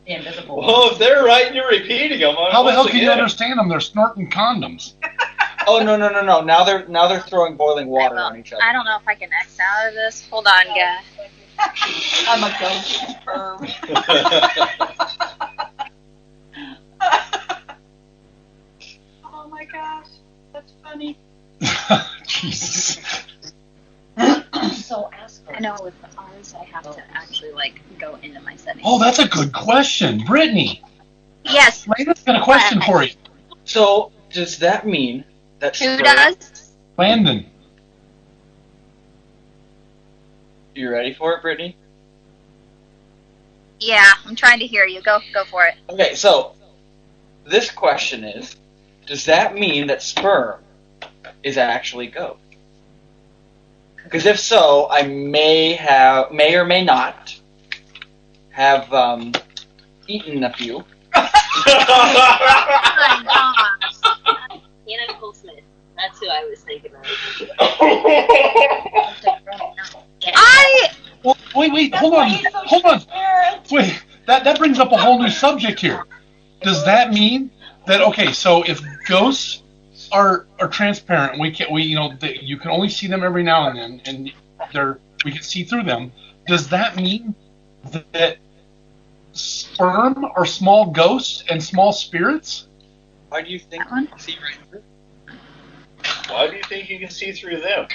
The invisible. Well, if they're right and you're repeating them, How the hell can you understand them? They're snorting condoms. Oh no. Now they're throwing boiling water on each other. I don't know if I can X out of this. Hold on, guys. I'm a ghost perv. Oh my gosh, that's funny. Jesus. So ask her. I know with ours, I have to actually go into my settings. Oh, that's a good question. Brittany, Yes. Landon's got a question for you. So does that mean that Who sperm- does? Landon. You ready for it, Brittany? Yeah, I'm trying to hear you. Go for it. Okay, so this question is, does that mean that sperm is actually ghost? Because if so, I may or may not have eaten a few. Oh my gosh. Hannah Nicole Smith. That's who I was thinking of. I Wait, hold on. Wait, that brings up a whole new subject here. Does that mean that so if ghosts are transparent, we you can only see them every now and then, and we can see through them. Does that mean that sperm are small ghosts and small spirits? Why do you think you can see right through? Why do you think you can see through them?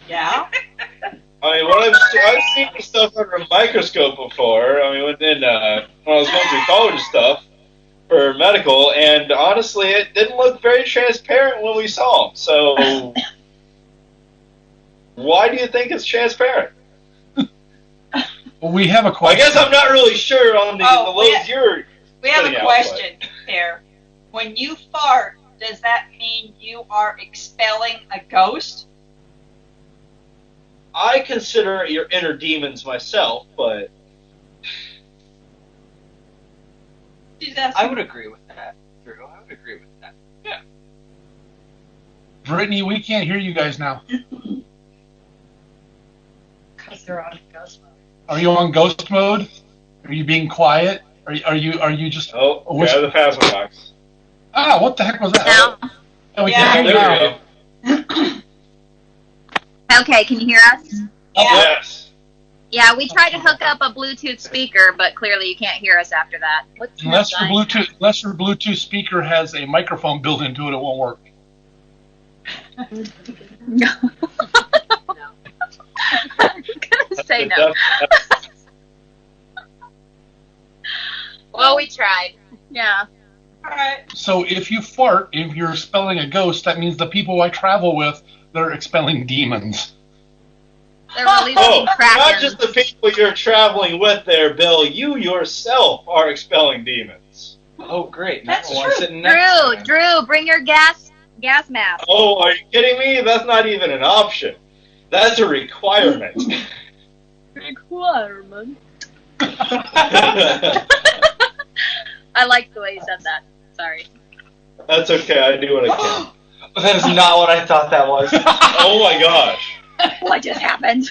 Yeah. I mean, I've seen stuff under a microscope before. I mean, when I was going through college and stuff for medical, and honestly, it didn't look very transparent when we saw them. So, why do you think it's transparent? Well, we have a question. I guess I'm not really sure on the loads you're. We have a question here. When you fart, does that mean you are expelling a ghost? I consider your inner demons myself, but I would agree with that, Drew. I would agree with that. Yeah. Brittany, we can't hear you guys now. Because they're on ghost mode. Are you on ghost mode? Are you being quiet? Are you just? Oh, grab the password box. Ah, what the heck was that? No. Oh, we Yeah. can hear you now. There we go. Okay, can you hear us? Yes. Yeah, we tried to hook up a Bluetooth speaker, but clearly you can't hear us after that. What's Unless your Bluetooth speaker has a microphone built into it, it won't work. No. I'm gonna say no. Well, we tried. Yeah. All right. So if you fart, if you're expelling a ghost, that means the people I travel with, they're expelling demons. They're releasing Not Krakens. just the people you're traveling with there, Bill. You yourself are expelling demons. Oh, great. That's Now I'm true. sitting next to him. Drew, bring your gas mask. Oh, are you kidding me? That's not even an option. That's a requirement. Requirement. I like the way you said that. Sorry. That's okay. I do what I can. That is not what I thought that was. Oh my gosh. What just happened?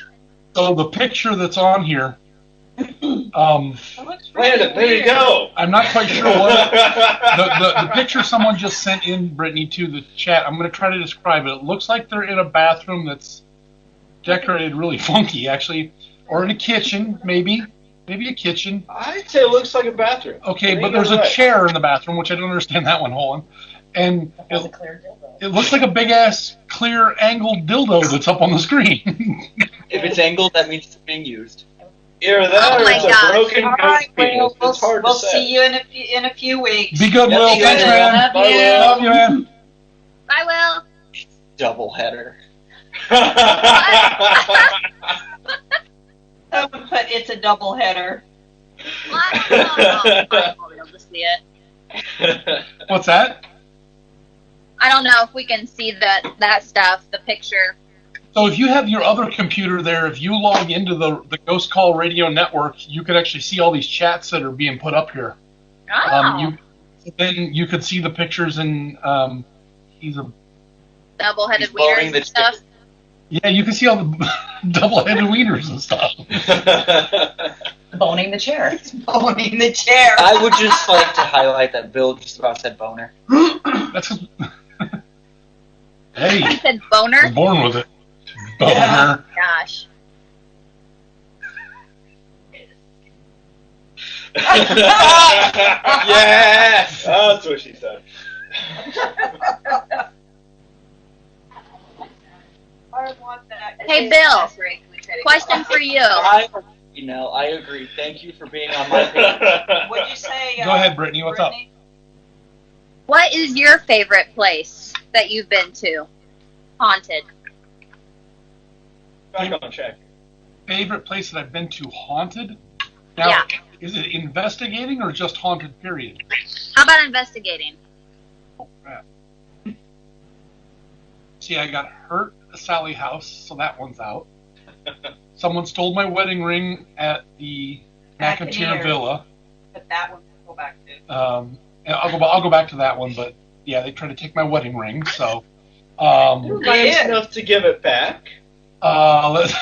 So the picture that's on here, Landon, there you go. I'm not quite sure what the picture someone just sent in, Brittany, to the chat. I'm going to try to describe it. It looks like they're in a bathroom that's decorated really funky, actually, or in a kitchen, maybe a kitchen. I'd say it looks like a bathroom. Okay, but there's a chair in the bathroom, which I don't understand that one, Holland. And That's a clear dildo. it looks like a big ass clear angled dildo that's up on the screen. If it's angled, that means it's being used. Either that Oh or my it's gosh. a broken All ghost right, penis. we'll It's hard we'll to say. see you in a few weeks. Be good, Will. Be good, Thanks, Will. man. Love Bye, you. Will. Love you, man. Bye, Will. Double header. Someone put it's a double header. What? Oh, I won't be able to see it. What's that? I don't know if we can see that stuff, the picture. So if you have your other computer there, if you log into the Ghost Call Radio Network, you could actually see all these chats that are being put up here. Oh. Then you could see the pictures, and he's a Double-headed He's blowing wieners the and stuff. yeah. You can see all the double-headed wieners and stuff. Boning the chair. Owning the chair. I would just like to highlight that Bill just about said boner. That's hey, I said I boner. was born with it. Boner. Yeah. Gosh. Yes! That's what she said. I want that. Hey, Bill. Question for you. I agree. Thank you for being on my page. What'd you say? Go ahead, Brittany. What's up? Brittany? What is your favorite place that you've been to? Haunted. Back on track. Favorite place that I've been to haunted? Now, Yeah. is it investigating or just haunted, period? How about investigating? Oh, crap. See, I got hurt at the Sally house, so that one's out. Someone stole my wedding ring at the McIntyre McIntyre. Villa. But that one we'll go back to. And I'll go back to that one, but yeah, they tried to take my wedding ring, so. Nice enough to give it back. Let's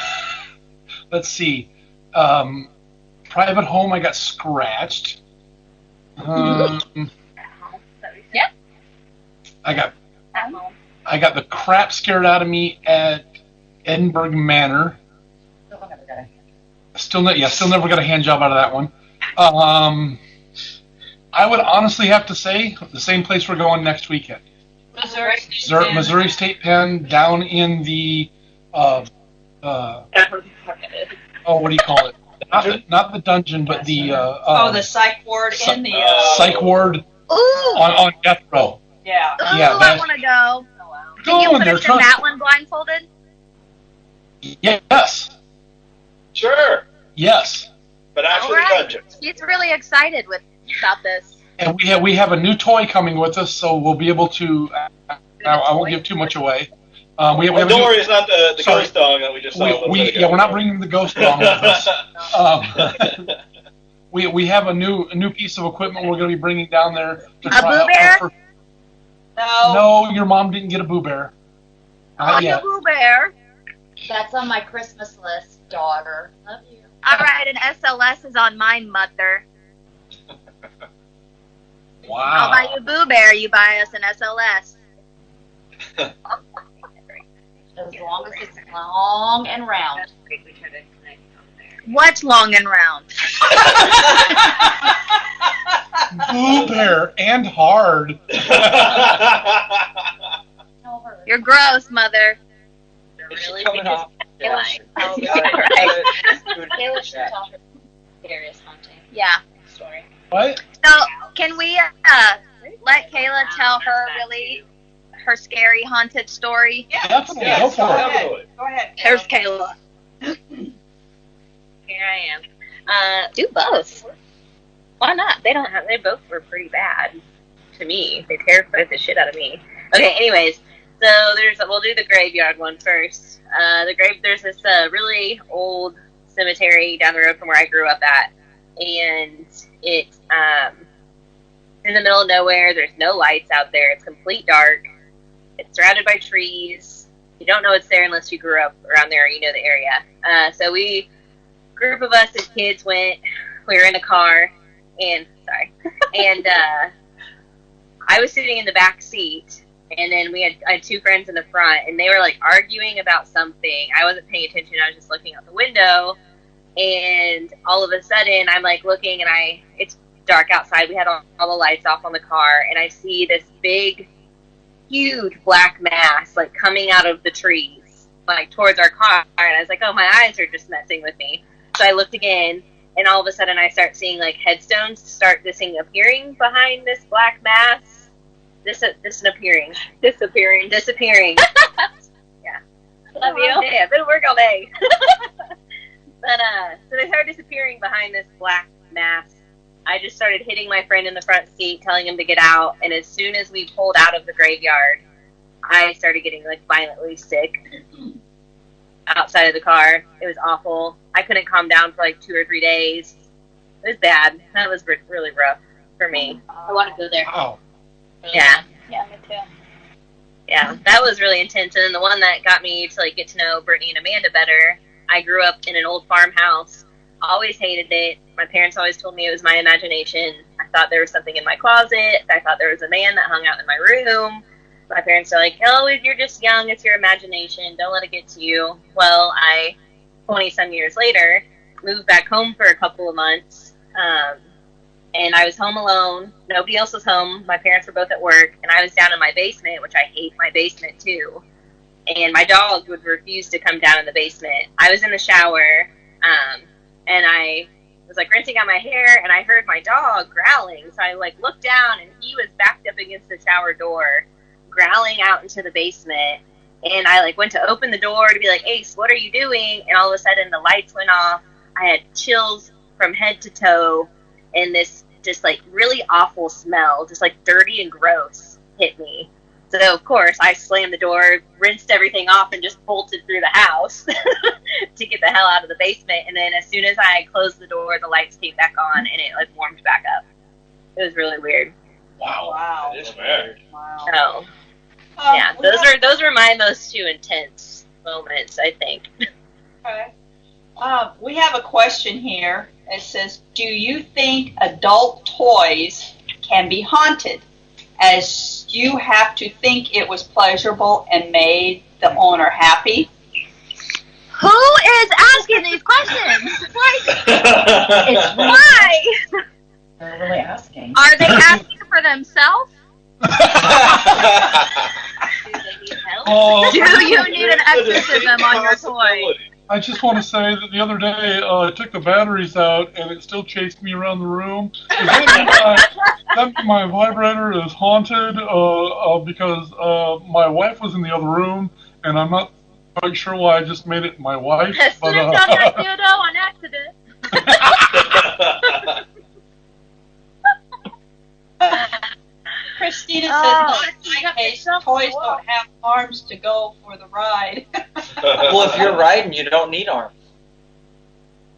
let's see. Private home, I got scratched. Yeah. I got the crap scared out of me at Edinburgh Manor. Still never got a hand job out of that one. I would honestly have to say the same place we're going next weekend. Missouri State Pen down in the what do you call it? Not the dungeon, but the the psych ward in the psych ward on death row. Yeah. Oh, I want to go. Can you put us in that one blindfolded? Yes. Sure. Yes. But actually, All right. dungeon. He's really excited about this. And we have a new toy coming with us, so we'll be able to. I won't give too much away. Don't worry, it's not the ghost dog that we just saw. We're not bringing the ghost dog with us. We have a new piece of equipment we're going to be bringing down there to try Boo Bear? No, your mom didn't get a Boo Bear. A Boo Bear. That's on my Christmas list, daughter. Love you. All right, an SLS is on mine, mother. Wow. I'll buy you a Boo Bear. You buy us an SLS. As long as it's long and round. What's long and round? Boo Bear and hard. You're gross, mother. Really? Coming off. Kayla should tell her scariest haunting Yeah. story. What? So, can we let Kayla tell her scary haunted story? Yeah. Definitely, Yes, go for it. Go ahead. There's Kayla. Here I am. Do both. Why not? They both were pretty bad to me. They terrified the shit out of me. Okay, anyways, so we'll do the graveyard one first. There's this really old cemetery down the road from where I grew up at, and it's in the middle of nowhere. There's no lights out there. It's complete dark. It's surrounded by trees. You don't know it's there unless you grew up around there or you know the area. So group of us as kids went. We were in a car, and I was sitting in the back seat, and then I had two friends in the front, and they were like arguing about something. I wasn't paying attention. I was just looking out the window, and all of a sudden I'm like looking, and it's dark outside. We had all the lights off on the car, and I see this big, huge black mass like coming out of the trees, like towards our car, and I was like, oh, my eyes are just messing with me. So I looked again, and all of a sudden I start seeing like headstones start appearing behind this black mass. Disappearing. Yeah. Love you. Yeah, been at work all day. But so they started disappearing behind this black mass. I just started hitting my friend in the front seat, telling him to get out. And as soon as we pulled out of the graveyard, I started getting like violently sick outside of the car. It was awful. I couldn't calm down for like 2 or 3 days. It was bad. That was really rough for me. I want to go there. Wow. Yeah. Yeah, me too. Yeah, that was really intense. And then the one that got me to like get to know Brittany and Amanda better, I grew up in an old farmhouse. Always hated it. My parents always told me it was my imagination. I thought there was something in my closet. I thought there was a man that hung out in my room. My parents are like, oh, you're just young. It's your imagination. Don't let it get to you. Well, 20-some years later, moved back home for a couple of months. And I was home alone. Nobody else was home. My parents were both at work. And I was down in my basement, which I hate my basement too. And my dog would refuse to come down in the basement. I was in the shower, and I was like rinsing out my hair, and I heard my dog growling. So I like looked down, and he was backed up against the shower door, growling out into the basement. And I like went to open the door to be like, Ace, what are you doing? And all of a sudden the lights went off. I had chills from head to toe, and this just like really awful smell, just like dirty and gross, hit me. So of course I slammed the door, rinsed everything off, and just bolted through the house to get the hell out of the basement. And then as soon as I closed the door, the lights came back on, and it like warmed back up. It was really weird. Wow. That is weird. Wow. So yeah, those were my most two intense moments, I think. Okay. We have a question here. It says, do you think adult toys can be haunted, as you have to think it was pleasurable and made the owner happy? Who is asking these questions? It's why? They're really asking. Are they asking for themselves? Do they need help? Do you need an exorcism on your toy? I just want to say that the other day I took the batteries out and it still chased me around the room. Does that mean my vibrator is haunted because my wife was in the other room, and I'm not quite sure why I just made it my wife. Slipped on that dildo on accident. Christina says, not in my case, toys don't have arms to go for the ride. Well, if you're riding, you don't need arms.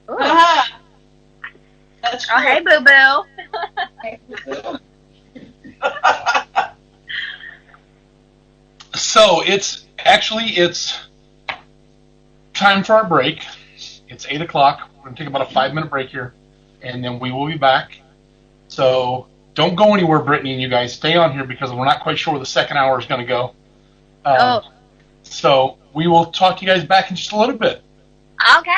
Uh-huh. That's true. Oh, hey, boo-boo. So it's time for our break. It's 8 o'clock. We're going to take about a 5-minute break here, and then we will be back. So don't go anywhere, Brittany and you guys. Stay on here because we're not quite sure where the second hour is going to go. So we will talk to you guys back in just a little bit. Okay.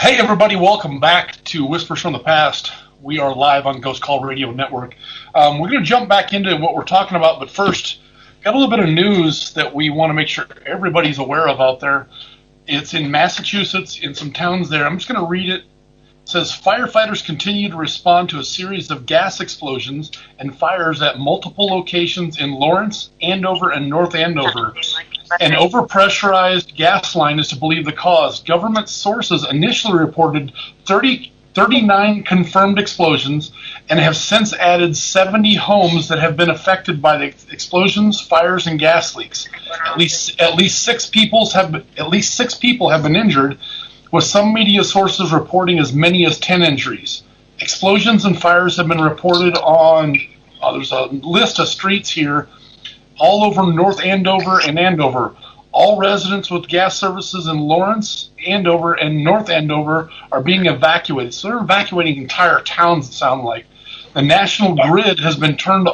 Hey, everybody. Welcome back to Whispers from the Past. We are live on Ghost Call Radio Network. We're going to jump back into what we're talking about, but first, got a little bit of news that we want to make sure everybody's aware of out there. It's in Massachusetts, in some towns there. I'm just going to read it. It says, firefighters continue to respond to a series of gas explosions and fires at multiple locations in Lawrence, Andover, and North Andover. An overpressurized gas line is to believe the cause. Government sources initially reported 39 confirmed explosions and have since added 70 homes that have been affected by the explosions, fires, and gas leaks. At least six people have been injured, with some media sources reporting as many as 10 injuries. Explosions and fires have been reported on, there's a list of streets here, all over North Andover and Andover. All residents with gas services in Lawrence, Andover, and North Andover are being evacuated. So they're evacuating entire towns, it sounds like. The national grid has turned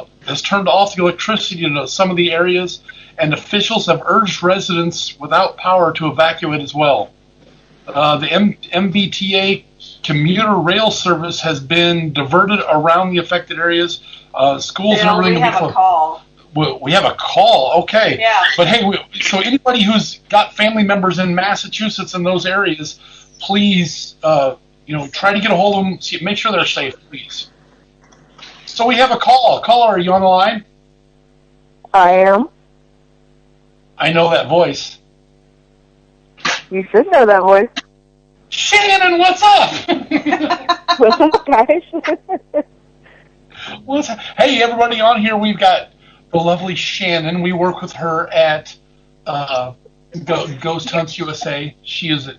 off the electricity to some of the areas, and officials have urged residents without power to evacuate as well. The MBTA commuter rail service has been diverted around the affected areas. Schools and everything. We have a call. We have a call, okay. Yeah. But hey, so anybody who's got family members in Massachusetts in those areas, please, try to get a hold of them. Make sure they're safe, please. So we have a call. Caller, are you on the line? I am. I know that voice. You should know that voice. Shannon, what's up? What's up, guys? Hey, everybody on here, we've got the lovely Shannon. We work with her at Ghost Hunts USA. She is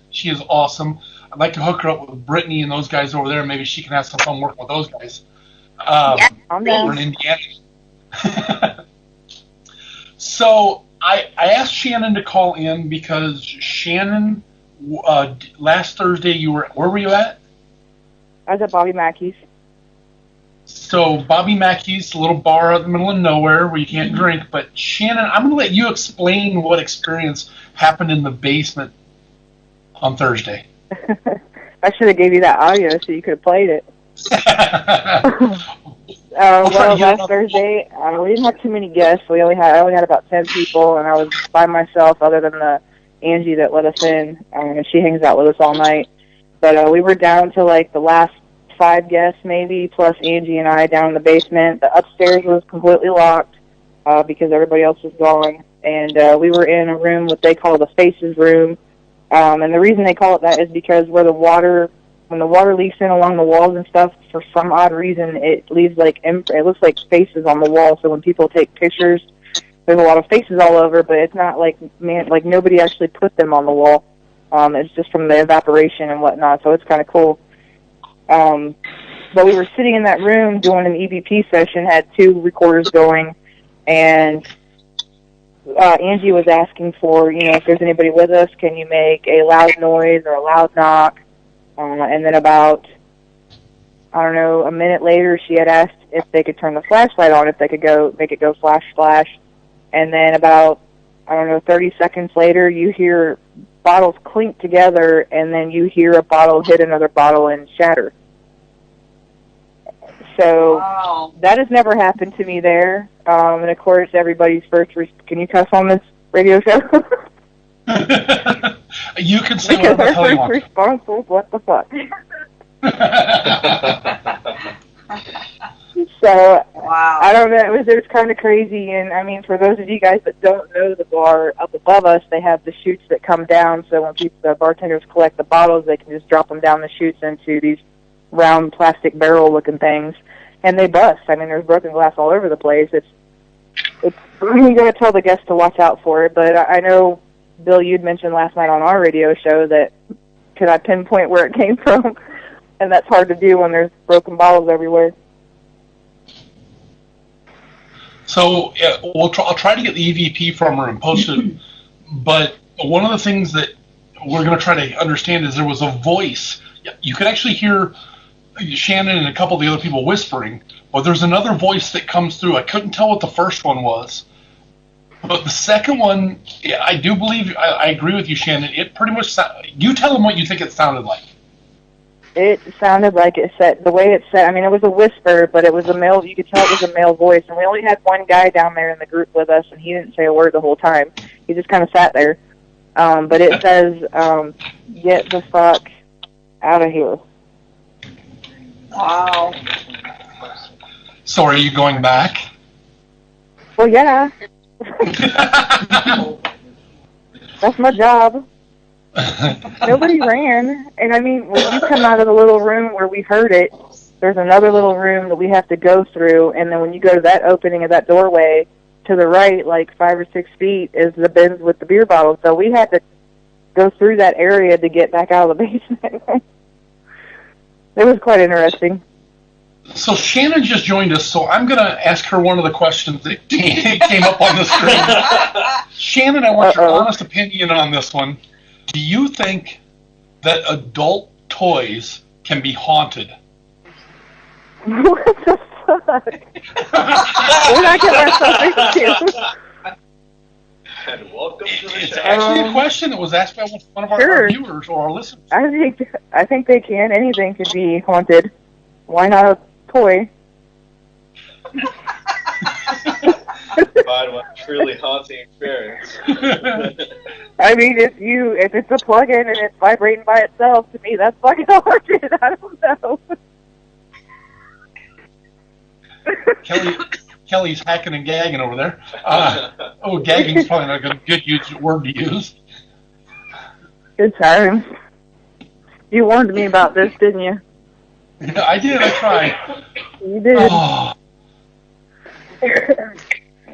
awesome. I'd like to hook her up with Brittany and those guys over there. Maybe she can have some fun working with those guys. Over in Indiana. So I asked Shannon to call in because Shannon, last Thursday where were you at? I was at Bobby Mackey's. So Bobby Mackey's, a little bar out in the middle of nowhere where you can't drink. But Shannon, I'm going to let you explain what experience happened in the basement on Thursday. I should have gave you that audio so you could have played it. Last Thursday, we didn't have too many guests. I only had about 10 people, and I was by myself other than the Angie that let us in, and she hangs out with us all night. But we were down to like the last 5 guests maybe, plus Angie and I down in the basement. The upstairs was completely locked because everybody else was gone, and we were in a room what they call the Faces room. And the reason they call it that is because when the water leaks in along the walls and stuff, for some odd reason, it leaves it looks like faces on the wall. So when people take pictures, there's a lot of faces all over, but it's not like nobody actually put them on the wall. It's just from the evaporation and whatnot. So it's kind of cool. But we were sitting in that room doing an EVP session, had 2 recorders going, and Angie was asking for, if there's anybody with us, can you make a loud noise or a loud knock? And then about, a minute later, she had asked if they could turn the flashlight on, if they could make it go flash, flash. And then about, 30 seconds later, you hear bottles clink together, and then you hear a bottle hit another bottle and shatter. So Wow. that has never happened to me there. And of course, everybody's can you cuss on this radio show? You can say Because whatever the our hell you first want. response was, what the fuck? So, Wow. I don't know, it was kind of crazy, and I mean, for those of you guys that don't know the bar up above us, they have the chutes that come down, so when the bartenders collect the bottles, they can just drop them down the chutes into these round plastic barrel-looking things, and they bust. I mean, there's broken glass all over the place. It's you got to tell the guests to watch out for it, but I know, Bill, you'd mentioned last night on our radio show that could I pinpoint where it came from, and that's hard to do when there's broken bottles everywhere. So I'll try to get the EVP from her and post it. But one of the things that we're going to try to understand is there was a voice. You could actually hear Shannon and a couple of the other people whispering, but there's another voice that comes through. I couldn't tell what the first one was. But the second one, I do believe, I agree with you, Shannon. It pretty much, you tell them what you think it sounded like. It sounded like it said, the way it said, I mean, it was a whisper, but it was a male, you could tell it was a male voice. And we only had one guy down there in the group with us, and he didn't say a word the whole time. He just kind of sat there. But it says, get the fuck out of here. Wow. So are you going back? Well, yeah. That's my job. Nobody ran. And I mean, when you come out of the little room where we heard it, there's another little room that we have to go through, and then when you go to that opening of that doorway, to the right, like 5 or 6 feet, is the bins with the beer bottles. So we had to go through that area to get back out of the basement. It was quite interesting. So Shannon just joined us, so I'm going to ask her one of the questions that came up on the screen. Shannon, I want your honest opinion on this one. Do you think that adult toys can be haunted? What the fuck? We're not getting ourselves into. And welcome to the It's show. actually a question that was asked by one of our viewers or our listeners. I think they can. Anything could be haunted. Why not a toy? Find one truly haunting experience. I mean, if it's a plug-in and it's vibrating by itself, to me, that's fucking haunted. I don't know. Kelly's hacking and gagging over there. Gagging's probably not a good word to use. Good times. You warned me about this, didn't you? Yeah, I did. I tried. You did. Oh.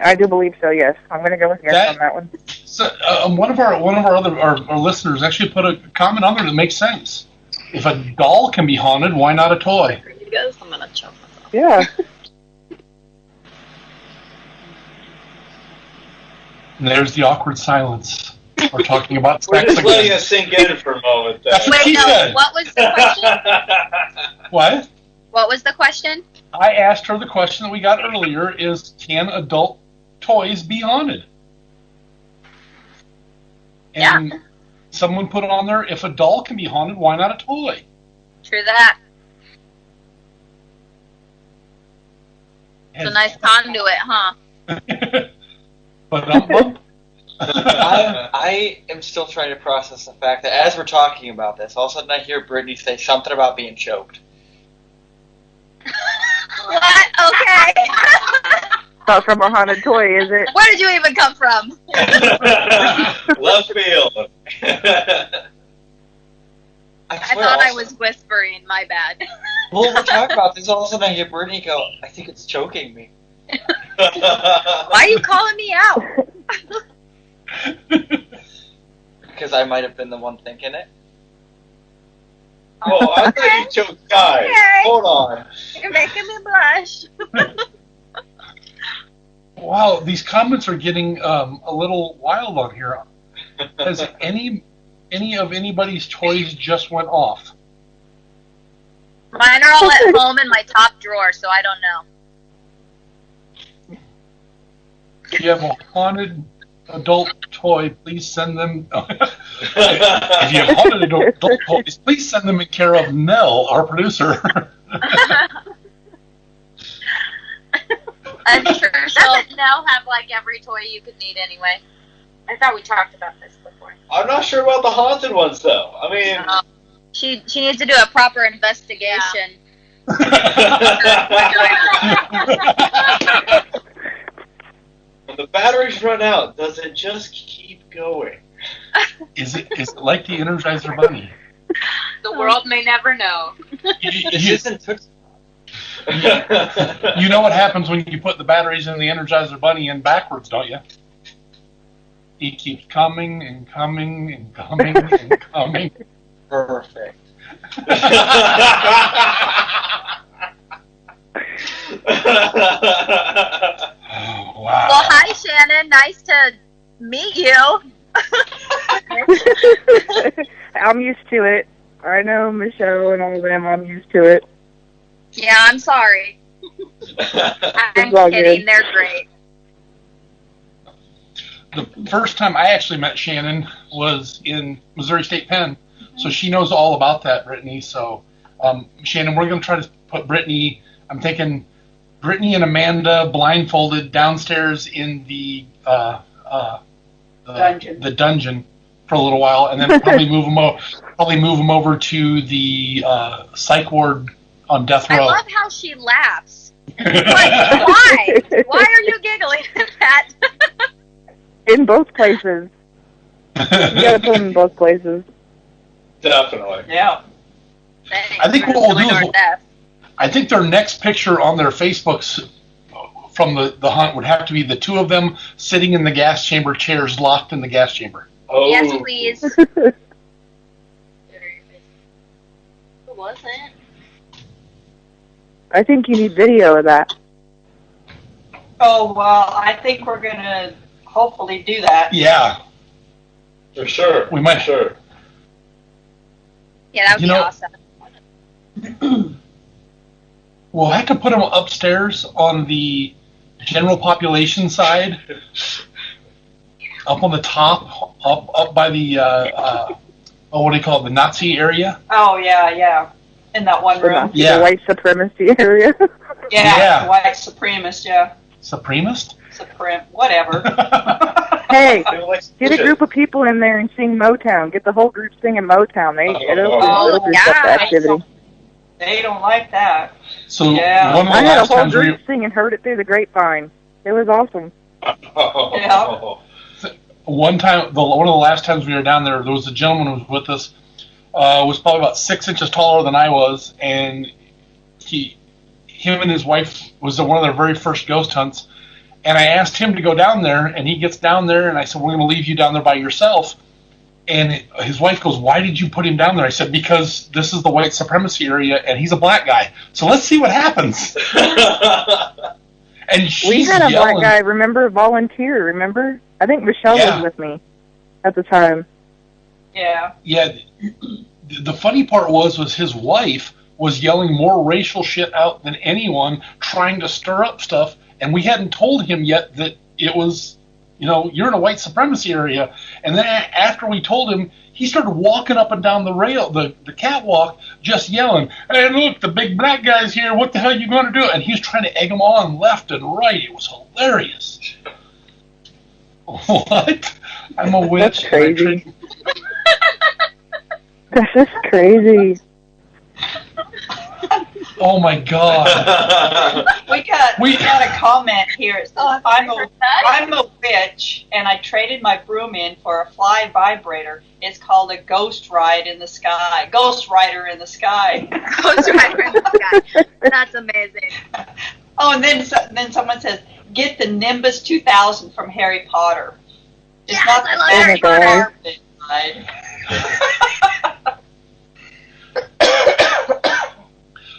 I do believe so. Yes, I'm going to go with yes on that one. So, one of our listeners actually put a comment on there that makes sense. If a doll can be haunted, why not a toy? You guys, I'm gonna choke myself. Yeah. And there's the awkward silence. We're talking about We're sex just letting again. it sink in for a moment there. That's what she said. What was the question? What? What was the question? I asked her the question that we got earlier: is can adult toys be haunted? And someone put on there: if a doll can be haunted, why not a toy? True that. It's a nice conduit, huh? But I am still trying to process the fact that as we're talking about this, all of a sudden I hear Brittany say something about being choked. What? Okay. Not from a haunted toy, is it? Where did you even come from? Left field. I thought I was whispering. My bad. Well, we're talking about this. All of a sudden I hear Brittany go, I think it's choking me. Why are you calling me out? Because I might have been the one thinking it. Oh, I thought you choked guys. Okay. Hold on. You're making me blush. Wow, these comments are getting a little wild on here. Has any of anybody's toys just went off? Mine are all at home in my top drawer, so I don't know. If you have a haunted adult toy, please send them. If you have haunted adult toys, please send them in care of Nell, our producer. I'm sure she'll now have like every toy you could need anyway. I thought we talked about this before. I'm not sure about the haunted ones, though. I mean... She needs to do a proper investigation. When the batteries run out, does it just keep going? Is it like the Energizer Bunny? The world may never know. You know what happens when you put the batteries in the Energizer Bunny in backwards, don't you? He keeps coming and coming and coming and coming. Perfect. Oh, wow. Well, hi, Shannon. Nice to meet you. I'm used to it. I know Michelle and all of them. I'm used to it. Yeah, I'm sorry. I'm all kidding. good. They're great. The first time I actually met Shannon was in Missouri State Penn, so she knows all about that, Brittany. So, Shannon, we're going to try to put Brittany, I'm thinking Brittany and Amanda blindfolded downstairs in the dungeon for a little while, and then probably move them over to the psych ward on death row. I love how she laughs. Why? Why are you giggling at that? In both places. You gotta put them in both places. Definitely. Yeah. I think what we'll do is I think their next picture on their Facebooks from the hunt would have to be the two of them sitting in the gas chamber chairs, locked in the gas chamber. Oh. Yes, please. Who was it? I think you need video of that. Oh, well, I think we're going to hopefully do that. Yeah. For sure. We might. For sure. Yeah, that would be awesome. We'll have to put them upstairs on the general population side, up on the top, up by the, what do you call it, the Nazi area? Oh, yeah. In that one room. The white supremacy area. Yeah, white supremacist, yeah. Supremacist? Whatever. Hey, get a group of people in there and sing Motown. Get the whole group singing Motown. It'll boost up the activity. They don't like that. So yeah. one of the I had a last whole times group sing and heard it through the grapevine. It was awesome. Yeah. One time, one of the last times we were down there was a gentleman who was with us. Was probably about 6 inches taller than I was, and him and his wife was one of their very first ghost hunts. And I asked him to go down there, and he gets down there, and I said, "We're going to leave you down there by yourself." And his wife goes, "Why did you put him down there?" I said, "Because this is the white supremacy area, and he's a black guy. So let's see what happens." And she's we had a yelling. black guy, volunteer, remember? I think Michelle was with me at the time. Yeah. Yeah. The funny part was his wife was yelling more racial shit out than anyone, trying to stir up stuff, and we hadn't told him yet that it was, you're in a white supremacy area. And then after we told him, he started walking up and down the rail, the catwalk, just yelling, "Hey, look, the big black guy's here. What the hell are you going to do?" And he was trying to egg him on left and right. It was hilarious. What? I'm a witch. That's crazy. That's just crazy. Oh my God. We got a comment here. It says, I'm a witch, and I traded my broom in for a fly vibrator. It's called a ghost ride in the sky. Ghost rider in the sky. Ghost rider in the sky. That's amazing. Oh, and then someone says, get the Nimbus 2000 from Harry Potter. It's not I love Harry Potter.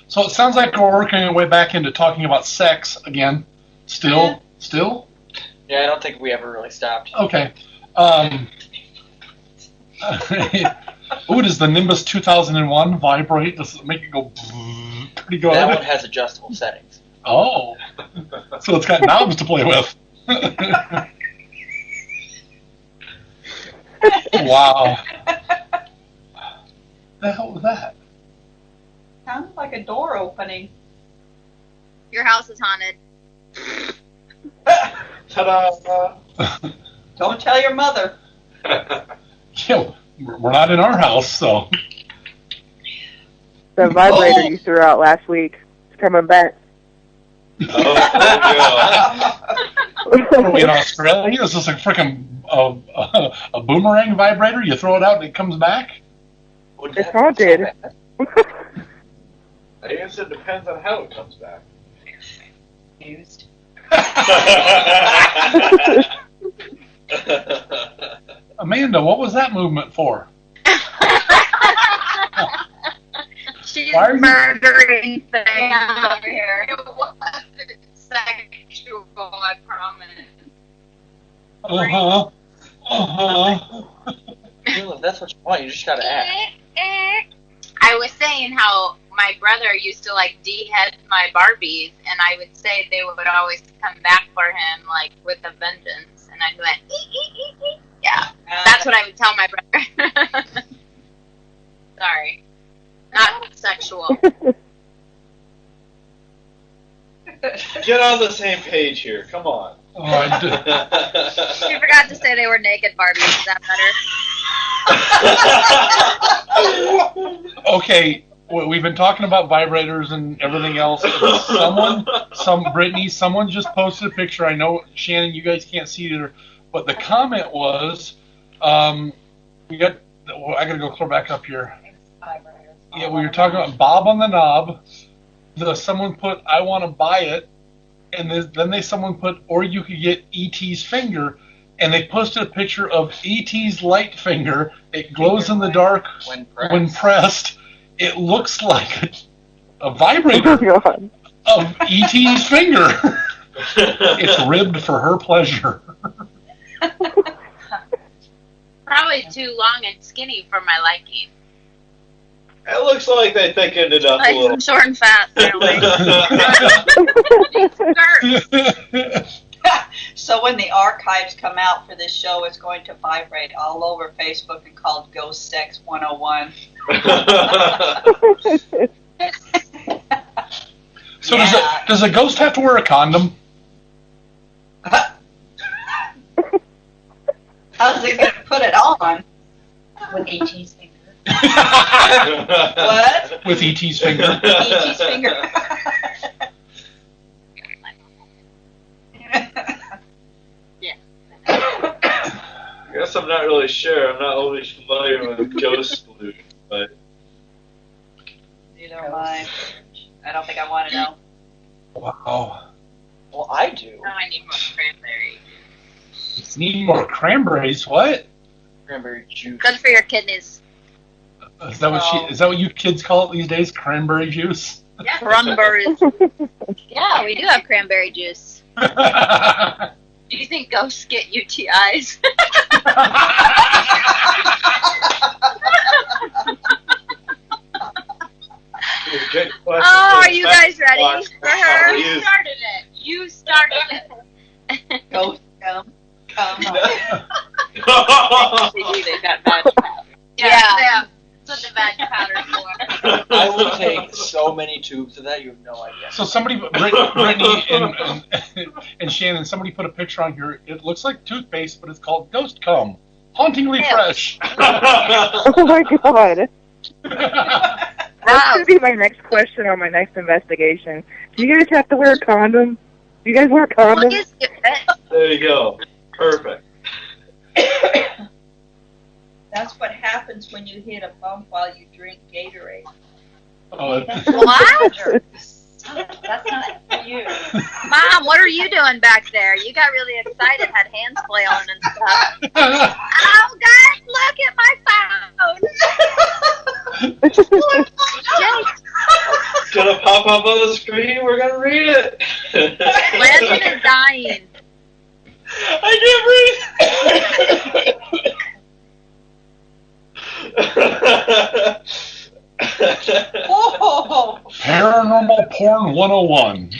So it sounds like we're working our way back into talking about sex again. Still? Yeah, I don't think we ever really stopped. Okay. Ooh, does the Nimbus 2001 vibrate? Does it make it go pretty good? That one has adjustable settings. Oh. So it's got knobs to play with. Wow. The hell was that? Sounded like a door opening. Your house is haunted. Ta-da! Don't tell your mother. Yeah, we're not in our house, so. The vibrator you threw out last week is coming back. Are we in Australia? Is this a freaking a boomerang vibrator? You throw it out and it comes back? It's haunted. I guess it depends on how it comes back. Used. Amanda, what was that movement for? She's Why are you- murdering things over here. It wasn't sexual, I promise. Uh-huh. Uh-huh. Well, if that's what you want, you just gotta ask. I was saying how my brother used to like de-head my Barbies, and I would say they would always come back for him like with a vengeance, and I'd went, yeah. That's what I would tell my brother. Sorry, not sexual. Get on the same page here. Come on. Oh, I did. You forgot to say they were naked Barbies. Is that better? Okay, we've been talking about vibrators and everything else. Brittany, someone just posted a picture. I know, Shannon, you guys can't see it, but the comment was, I gotta go clear back up here. Yeah, we were talking about Bob on the knob. Someone put, I want to buy it. And then someone put, or you could get E.T.'s finger. And they posted a picture of E.T.'s light finger. It glows in the dark when pressed. It looks like a vibrator of E.T.'s finger. It's ribbed for her pleasure. Probably too long and skinny for my liking. It looks like they thickened it up a little. I'm short and fat, apparently. So when the archives come out for this show, it's going to vibrate all over Facebook and called Ghost Sex 101. So does a ghost have to wear a condom? How's it going to put it on? With E.T.'s finger. What? With E.T.'s finger. E.T.'s finger. I guess I'm not really sure. I'm not always familiar with ghost pollution, but You don't mind. I don't think I want to know. Wow. Well, I do. Now I need more cranberry. Need more cranberries? What? Cranberry juice. Good for your kidneys. Is that what you kids call it these days? Cranberry juice? Yeah. Cranberries. Yeah, we do have cranberry juice. Do you think ghosts get UTIs? Oh, are you guys ready for her? You started it. You started it. Ghost come. They got bad powder. Yeah. That's what the bad powder's for. I will take so many tubes of that, you have no idea. So Brittany and Shannon, somebody put a picture on here. It looks like toothpaste, but it's called Ghost Cum. Hauntingly fresh. Oh my god. That's going to be my next question on my next investigation. Do you guys have to wear a condom? Do you guys wear condoms? there you go. Perfect. That's what happens when you hit a bump while you drink Gatorade. Oh, What? That's not for you. Mom, what are you doing back there? You got really excited, had hands flailing and stuff. Oh, guys, look at my phone. It's gonna pop up on the screen. We're gonna read it. Landon is dying. Whoa! Paranormal Porn 101.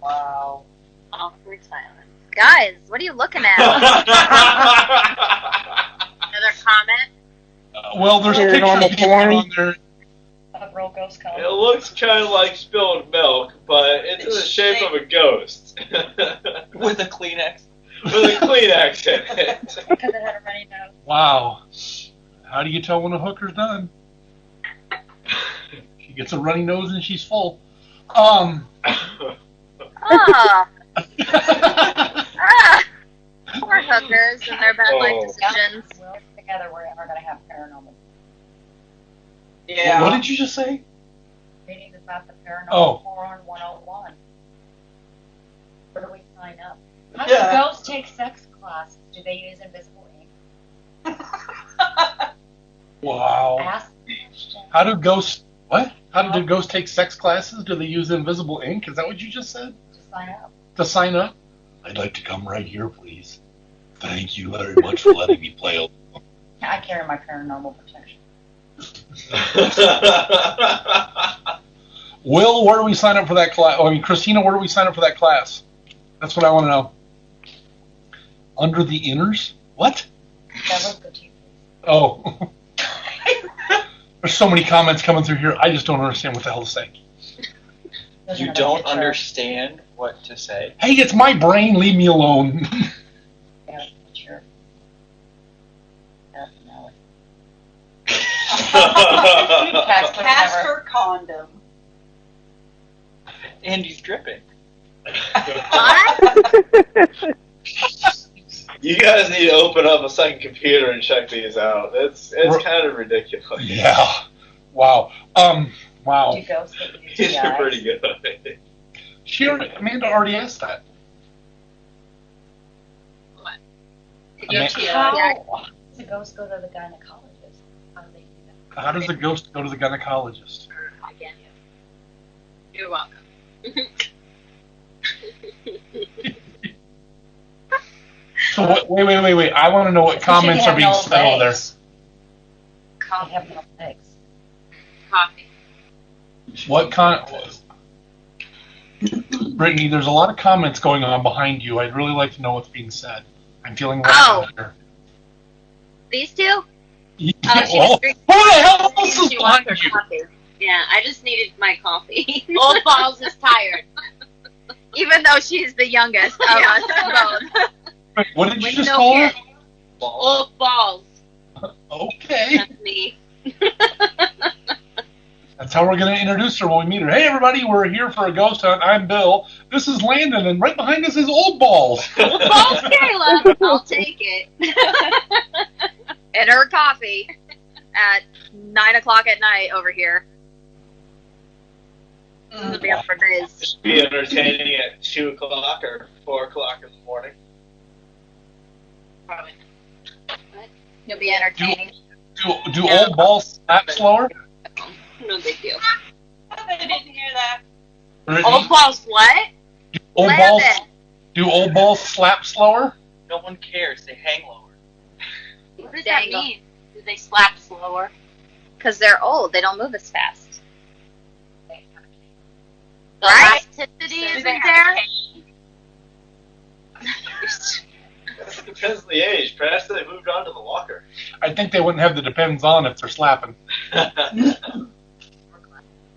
Wow. Awkward silence. Guys, what are you looking at? Another comment? Well, there's Paranormal pictures porn. on there. A real ghost It color. looks kind of like spilled milk, but it's in the shape of a ghost. With a Kleenex. With a Kleenex in it. Because it had a runny nose. Wow. How do you tell when a hooker's done? She gets a runny nose and she's full. Ah. Poor hookers and their bad life decisions. Well, together we are going to have paranormal. Yeah. What did you just say? Reading about the paranormal Oh. porn 101. Where do we sign up? How Yeah. do ghosts take sex classes? Do they use invisible ink? Wow. Ask the question. How do ghosts... What? How do ghosts take sex classes? Do they use invisible ink? Is that what you just said? To sign up. To sign up? I'd like to come right here, please. Thank you very much for letting me play. I carry my paranormal protection. Will, where do we sign up for that class? I mean, Christina, where do we sign up for that class? That's what I want to know. Under the inners? What? That was good to you. Oh. There's so many comments coming through here. I just don't understand what the hell to say. You don't understand what to say. Hey, it's my brain. Leave me alone. Yeah, sure. Definitely. Casper condom. Andy's dripping. You guys need to open up a second computer and check these out. It's kind of ridiculous. Yeah. Wow. Wow. Do ghosts get These are UTIs? pretty good. Amanda already asked that. How does a ghost go to the gynecologist? How do they do that? How does the ghost go to the gynecologist? Again, you're welcome. So wait. I want to know what comments are being said over there. They have no legs. Coffee. What Brittany, there's a lot of comments going on behind you. I'd really like to know what's being said. I'm feeling right here. These two? Yeah, she well, just who the hell else is She wants her behind you? coffee. Yeah, I just needed my coffee. Old Balls is tired. Even though she's the youngest of us both. Wait, what did you With just no call her? kids. Old Balls. Okay. That's me. That's how we're going to introduce her when we meet her. Hey, everybody, we're here for a ghost hunt. I'm Bill. This is Landon, and right behind us is Old Balls. Old Balls, Kayla. I'll take it. And her coffee at 9 o'clock at night over here. It'll be up for days. Should be entertaining at 2 o'clock or 4 o'clock in the morning. Probably. You'll be entertaining. Do Old Balls slap slower? No big deal. I didn't hear that. Brittany, Old Balls, what? Old Land Balls, it. do Old Balls slap slower? No one cares. They hang lower. What does Dang. that mean? Do they slap slower? Because they're old. They don't move as fast. The Right? elasticity isn't there? It depends on the age. Perhaps they moved on to the walker. I think they wouldn't have the depends on if they're slapping.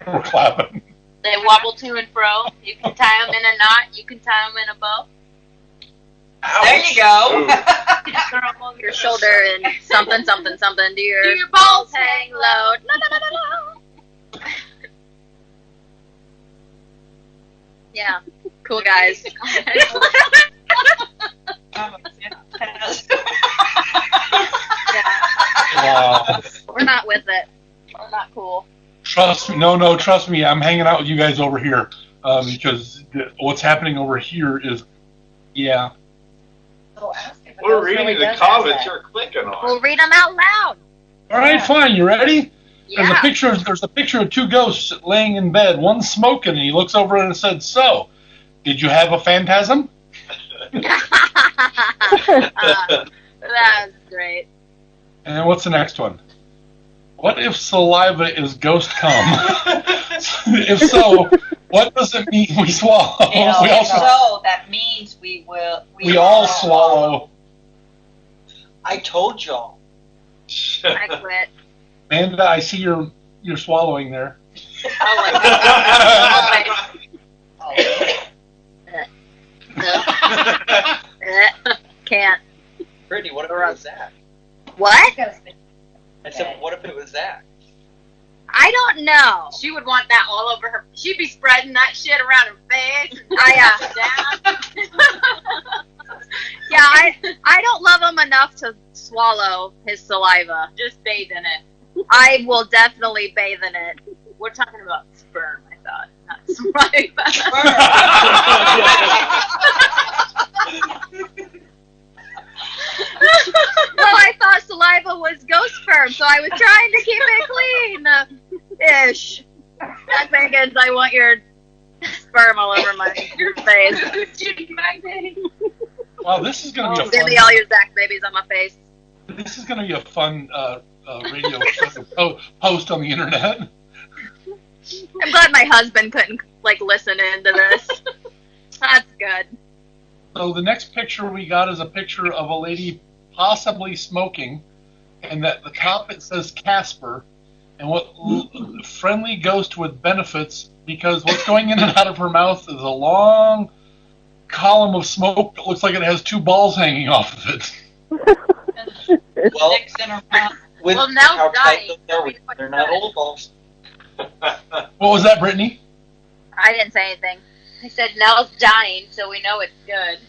Or clapping. They wobble to and fro. You can tie them in a knot. You can tie them in a bow. There you go. Throw 'em over Your shoulder and something. Do your balls hang low. No. Yeah. Cool guys. Wow. We're not with it. We're not cool. Trust me. No, trust me. I'm hanging out with you guys over here because what's happening over here is, yeah. So ask if a We're ghost reading really the does comments that. you're clicking on. We'll read them out loud. All right, fine. You ready? Yeah. There's a picture of two ghosts laying in bed. One's smoking, and he looks over and said, "So, did you have a phantasm?" That's great. And what's the next one? What if saliva is ghost cum? If so, what does it mean we swallow? So that means we all swallow. I told y'all. I quit. Amanda, I see you're swallowing there. Oh my god. Can't. Brittany, what if it was that? What? I said, what if it was that? I don't know. She would want that all over her. She'd be spreading that shit around her face. I don't love him enough to swallow his saliva. Just bathe in it. I will definitely bathe in it. We're talking about sperm, I thought, not saliva. Well, I thought saliva was ghost sperm, so I was trying to keep it clean. Ish. That Megan, I want your sperm all over your face. Wow, this is going to be a Give me all your Zach babies on my face. This is going to be a fun radio show to post on the internet. I'm glad my husband couldn't listen into this. That's good. So the next picture we got is a picture of a lady possibly smoking, and at the top it says Casper, and what friendly ghost with benefits, because what's going in and out of her mouth is a long column of smoke that looks like it has two balls hanging off of it. Well, with now how dying. tight they're not old balls. What was that, Brittany? I didn't say anything. I said Nell's dying, so we know it's good.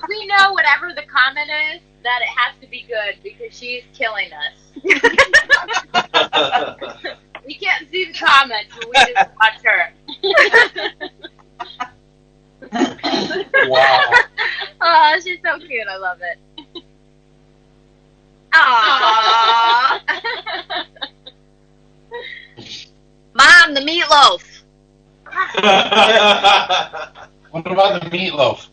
We know whatever the comment is, that it has to be good because she's killing us. We can't see the comments, but we just watch her. Wow. Oh, she's so cute. I love it. Aww. Mom, the meatloaf. What about the meatloaf?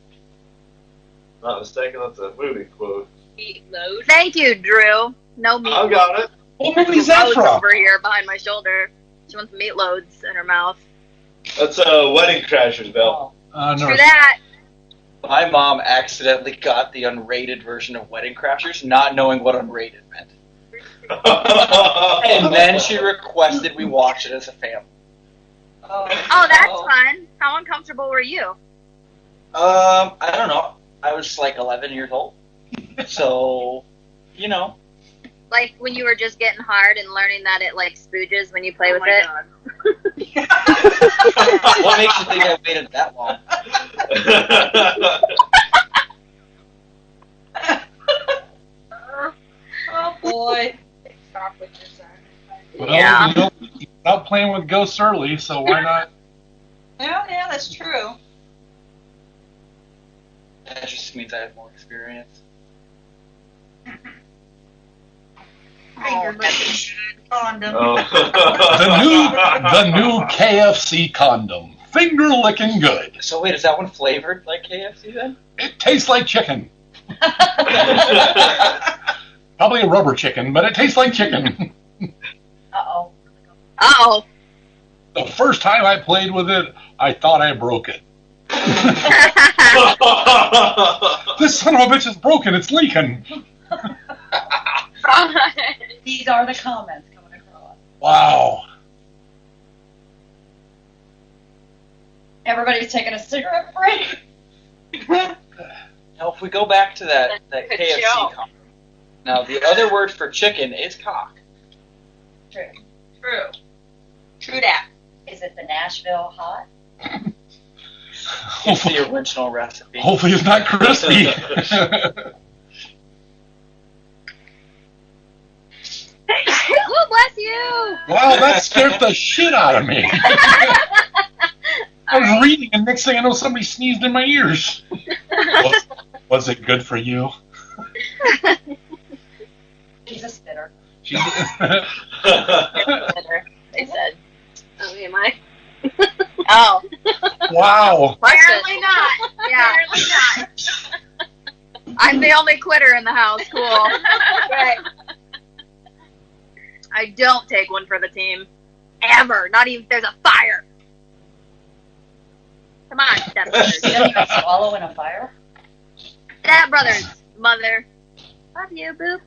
Not mistaken, that's a movie quote. Meatloaf. Thank you, Drew. No meatloaf. I got it. What movie is that from? Over here behind my shoulder. She wants meatloads in her mouth. That's Wedding Crashers, Bill. No. True that. My mom accidentally got the unrated version of Wedding Crashers, not knowing what unrated meant. And then she requested we watch it as a family. Oh, that's fun. How uncomfortable were you? I don't know. I was like 11 years old. So, you know. Like when you were just getting hard and learning that it spooges when you play with it? God. What makes you think I waited that long? Oh boy. Well, Yeah. you stopped playing with ghosts early, so why not? Yeah, that's true. That just means I have more experience. Condom. Oh. The new KFC condom. Finger licking good. So wait, is that one flavored like KFC then? It tastes like chicken. Probably a rubber chicken, but it tastes like chicken. Uh-oh. Uh-oh. The first time I played with it, I thought I broke it. This son of a bitch is broken. It's leaking. These are the comments coming across. Wow. Everybody's taking a cigarette break. Now, if we go back to that KFC comment. Now, the other word for chicken is cock. True. True that. Is it the Nashville hot? It's the original recipe. Hopefully it's not crispy. Oh, bless you. Wow, that scared the shit out of me. I was reading, and next thing I know, somebody sneezed in my ears. Was it good for you? She's a spitter. They said. Oh, am I? Oh. Wow. Apparently not. Yeah. Apparently not. I'm the only quitter in the house. Cool. Right. I don't take one for the team. Ever. Not even if there's a fire. Come on, stepbrothers. You don't even swallow in a fire? Stepbrothers, mother. Love you, boop.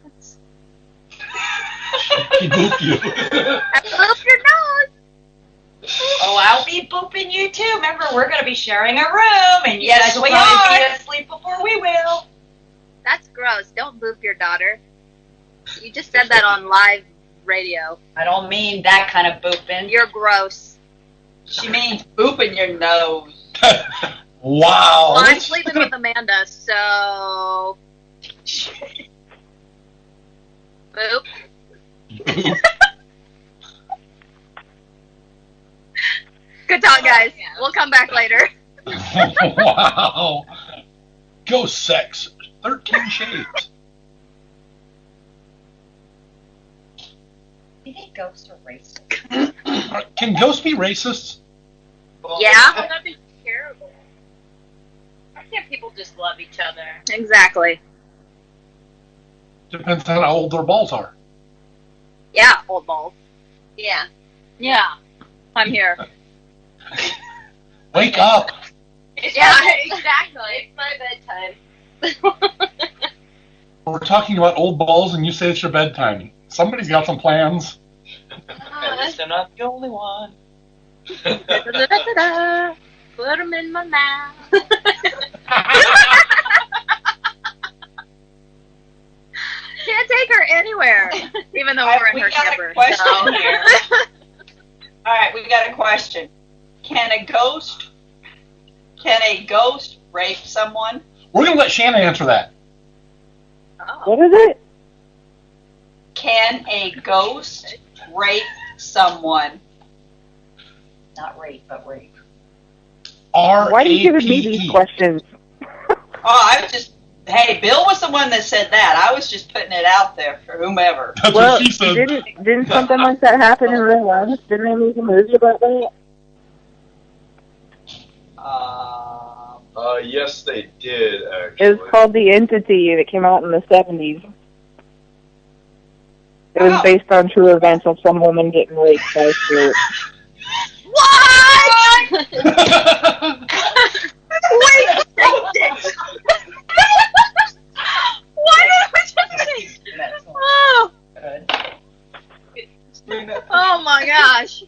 He booped you. I booped your nose. Oh, I'll be booping you too. Remember, we're going to be sharing a room, and you Yes, guys will we probably are. be asleep before we will. That's gross. Don't boop your daughter. You just said that on live radio. I don't mean that kind of booping. You're gross. She means booping your nose. Wow. Well, I'm sleeping with Amanda, so... Boop. Good talk, guys. We'll come back later. Wow. Ghost sex. 13 shades. Do you think ghosts are racist? Can ghosts be racist? Yeah. That'd be terrible. Why can't people just love each other? Exactly. Depends on how old their balls are. Yeah, old balls. Yeah. Yeah. I'm here. Wake up. Yeah, exactly. It's my bedtime. We're talking about old balls and you say it's your bedtime. Somebody's got some plans. At least I'm not the only one. Put them in my mouth. Can't take her anywhere, even though we're in We her got a camper. question So. here. All right, we got a question. Can a ghost rape someone? We're going to let Shannon answer that. What is it? Can a ghost rape someone? Not rape, but rape. R-A-P-E. Why are you giving me these questions? Oh, I was just. Hey, Bill was the one that said that. I was just putting it out there for whomever. That's Well, what she said. didn't something like that happen in real life? Didn't they make a movie about that? Yes, they did, actually. It was called The Entity, and it came out in the 70s. It was Oh. based on true events of some woman getting raped by a spirit. What? Wait a second. Why did I just say? Oh. Oh my gosh.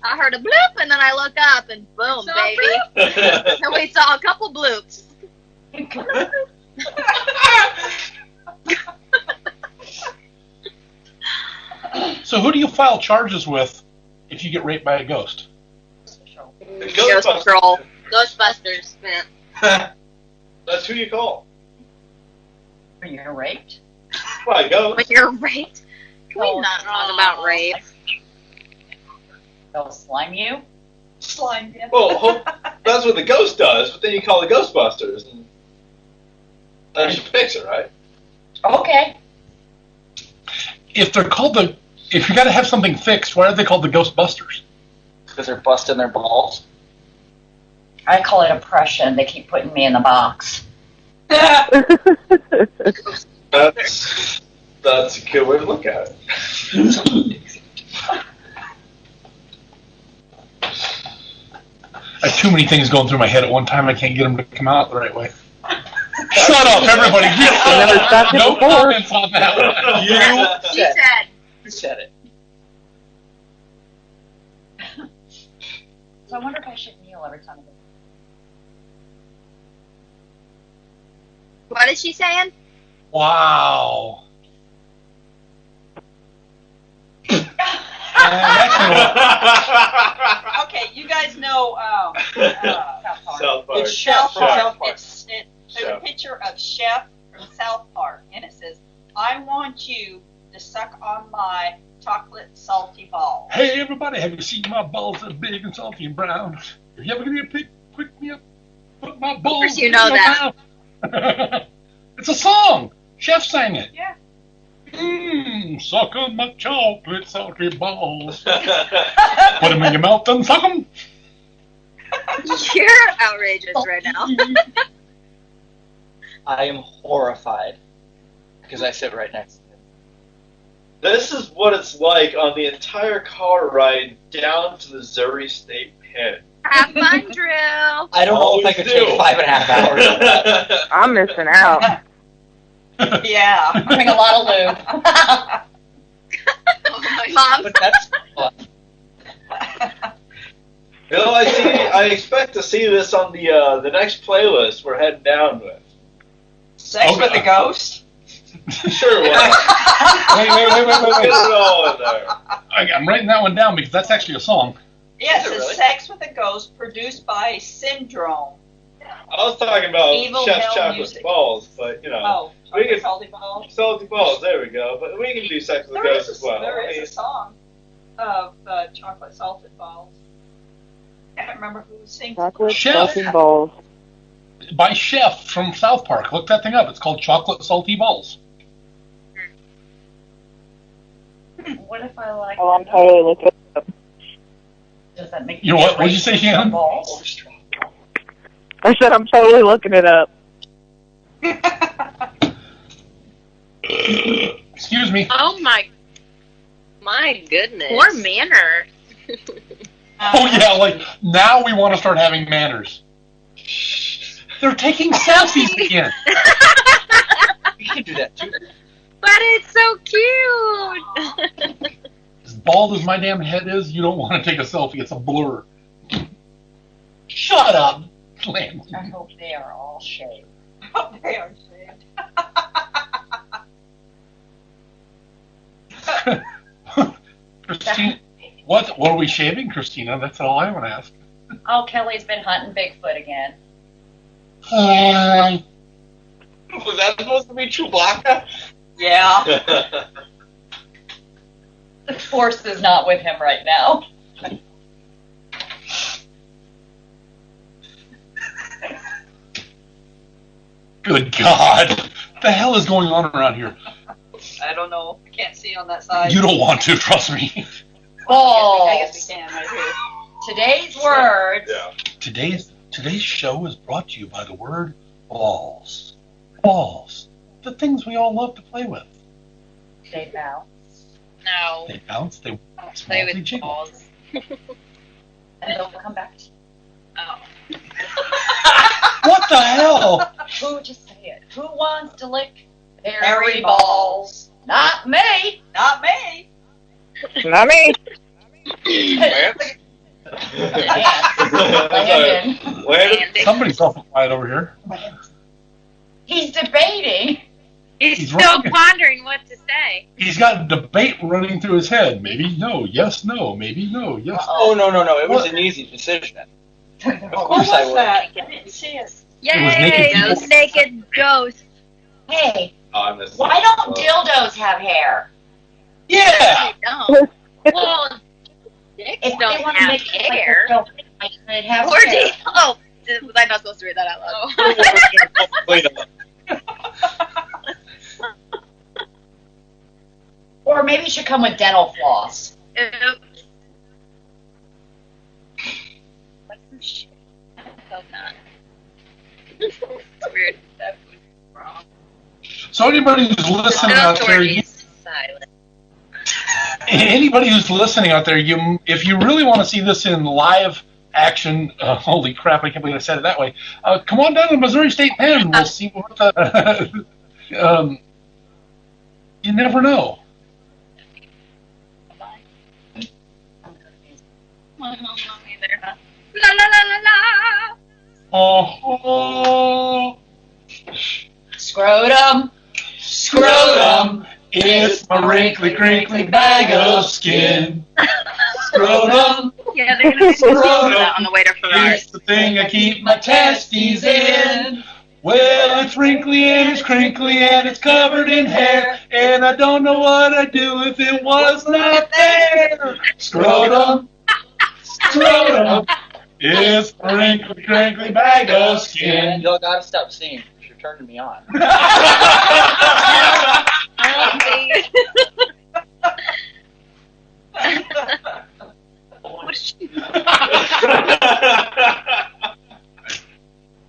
I heard a bloop and then I look up and boom, baby. And we saw a couple bloops. So who do you file charges with if you get raped by a ghost? Ghost Patrol. Ghostbusters, man. That's who you call. When you're raped? Well, go. When you're raped? Can we not talk about rape? They'll slime you? Slime, yeah. Well, that's what the ghost does, but then you call the Ghostbusters, and that should fix it, right? Okay. If they're called if you got to have something fixed, why are they called the Ghostbusters? Because they're busting their balls. I call it oppression. They keep putting me in the box. That's a good way to look at it. I have too many things going through my head at one time. I can't get them to come out the right way. Shut up, everybody. Never stopped it No before. comments on that one. She said. Who said it? So I wonder if I should kneel every time I go. What is she saying? Wow. Okay, you guys know South Park. it's Chef. South Park. There's a Chef. picture of Chef from South Park, and it says, "I want you to suck on my chocolate salty ball." Hey, everybody, have you seen my balls that big and salty and brown? If you ever give me a pick, quick me up, put my balls course you in know my that. mouth. It's a song. Chef sang it. Yeah. Suck on my chocolate salty balls. Put them in your mouth and suck them. You're outrageous right now. I am horrified because I sit right next to him. This is what it's like on the entire car ride down to the Missouri State Pen. Have fun, Drew. I don't know if I could take 5.5 hours. I'm missing out. Yeah. Bring a lot of lube. Mom. But that's fun. You know, I expect to see this on the next playlist we're heading down with. Sex with a ghost? Sure, wait. Wait. Get it all in there. I'm writing that one down because that's actually a song. Yes, Is it it's really? Sex with a Ghost, produced by Syndrome. I was talking about Evil Chef's Hell Chocolate Music. Balls, but you know, Oh, we Chocolate can- Salty Balls. salty balls. There we go. But we can do Sex with a Ghost as well. There I is mean, a song of Chocolate Salted Balls. I can't remember who sings Chocolate Chef. salted balls. By Chef from South Park. Look that thing up. It's called Chocolate Salty Balls. What if I like? Oh, I'm totally looking. Does that make You know what? What'd you say, Shannon? balls? I said I'm totally looking it up. Excuse me. Oh my goodness. Poor manner. Oh yeah, like now we want to start having manners. They're taking selfies again. You can do that too. But it's so cute. As bald as my damn head is, you don't want to take a selfie. It's a blur. Shut up, Lynn. I hope they are all shaved. They are shaved. Christine, what are we shaving, Christina? That's all I want to ask. Oh, Kelly's been hunting Bigfoot again. Was that supposed to be Chewbacca? Yeah. The force is not with him right now. Good God. What the hell is going on around here? I don't know. I can't see on that side. You don't want to, trust me. Balls. I guess we can right here. Today's words. yeah. Today's show is brought to you by the word balls. Balls. The things we all love to play with. They bounce. No. They bounce, they Play small, they with jiggle. balls. And they'll come back to you. Oh. What the hell? Who just say it? Who wants to lick Hairy balls? balls. Not me. Not me. Not me. Landon. Landon. Somebody's awful quiet over here. He's debating. He's He's still wrong. pondering what to say. He's got a debate running through his head. Maybe no, yes, no, maybe no, yes. Oh, no. It was What? an easy decision. Of Of What course was I would. that? I didn't see it. was naked Yay, people. those naked ghosts. Hey, I missed why it. don't dildos have hair? Yeah! No. Well, dicks If they don't want to have make it like hair. a real thing, why can't it have Or hair? oh, was I not supposed to read that out loud? Or maybe it should come with dental floss. Oops. What's some shit? I hope not. It's weird. That was wrong. So anybody who's listening out there, Silent. anybody who's listening out there, if you really want to see this in live action, holy crap, I can't believe I said it that way. Come on down to Missouri State Pen. We'll see what the. You never know. La la la la la. Oh, Scrotum. scrotum, it's a wrinkly, crinkly bag of skin. Scrotum, Yeah, they're gonna do that on the way to Ferrari. it's the thing I keep my testes in. Well, it's wrinkly and it's crinkly and it's covered in hair, and I don't know what I'd do if it was not there. Scrotum, scrotum, it's a wrinkly, crinkly bag of skin. Y'all gotta stop singing. You're turning me on.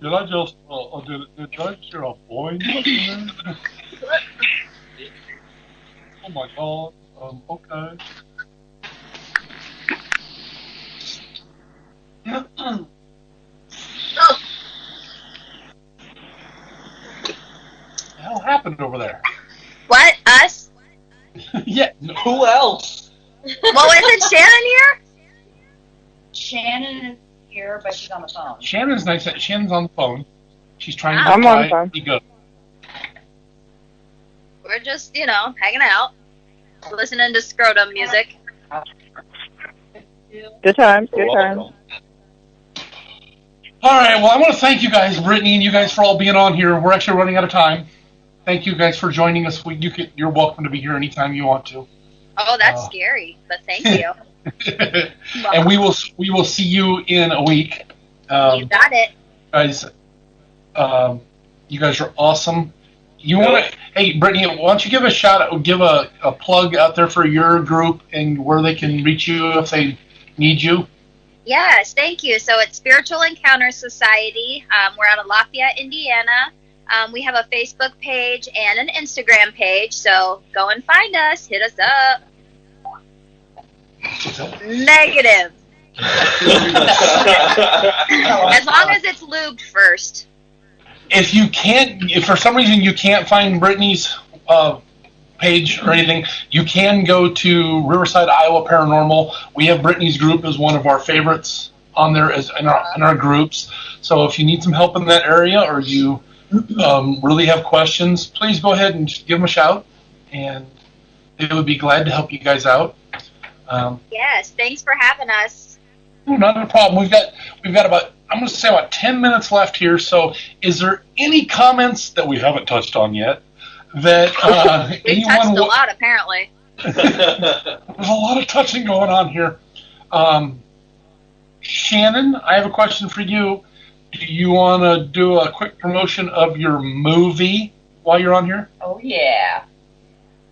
Did I just did I just hear a boing? In there? Oh my god. Okay. What the hell happened over there? What? Us? Yeah. Who else? What was it? Shannon here? Shannon is here, but she's on the phone. Shannon's nice. Shannon's on the phone. She's trying to I'm on the try phone. be good. We're just, hanging out, listening to scrotum music. Good times, good times. All right. Well, I want to thank you guys, Brittany, and you guys for all being on here. We're actually running out of time. Thank you guys for joining us. You're welcome to be here anytime you want to. Oh, that's scary, but thank you. And we will see you in a week. You got it. Guys, you guys are awesome. Hey, Brittany, why don't you give a shout out, give a plug out there for your group and where they can reach you if they need you? Yes, thank you. So it's Spiritual Encounter Society. We're out of Lafayette, Indiana. We have a Facebook page and an Instagram page, so go and find us. Hit us up. Negative. As long as it's lubed first. If for some reason you can't find Brittany's page or anything, you can go to Riverside, Iowa Paranormal. We have Brittany's group as one of our favorites on there in our groups. So if you need some help in that area or you really have questions, please go ahead and just give them a shout, and they would be glad to help you guys out. Yes, thanks for having us. Not a problem. We've got about, I'm going to say about 10 minutes left here. So is there any comments that we haven't touched on yet that We've touched a lot, apparently. There's a lot of touching going on here. Shannon, I have a question for you. Do you want to do a quick promotion of your movie while you're on here? Oh, yeah.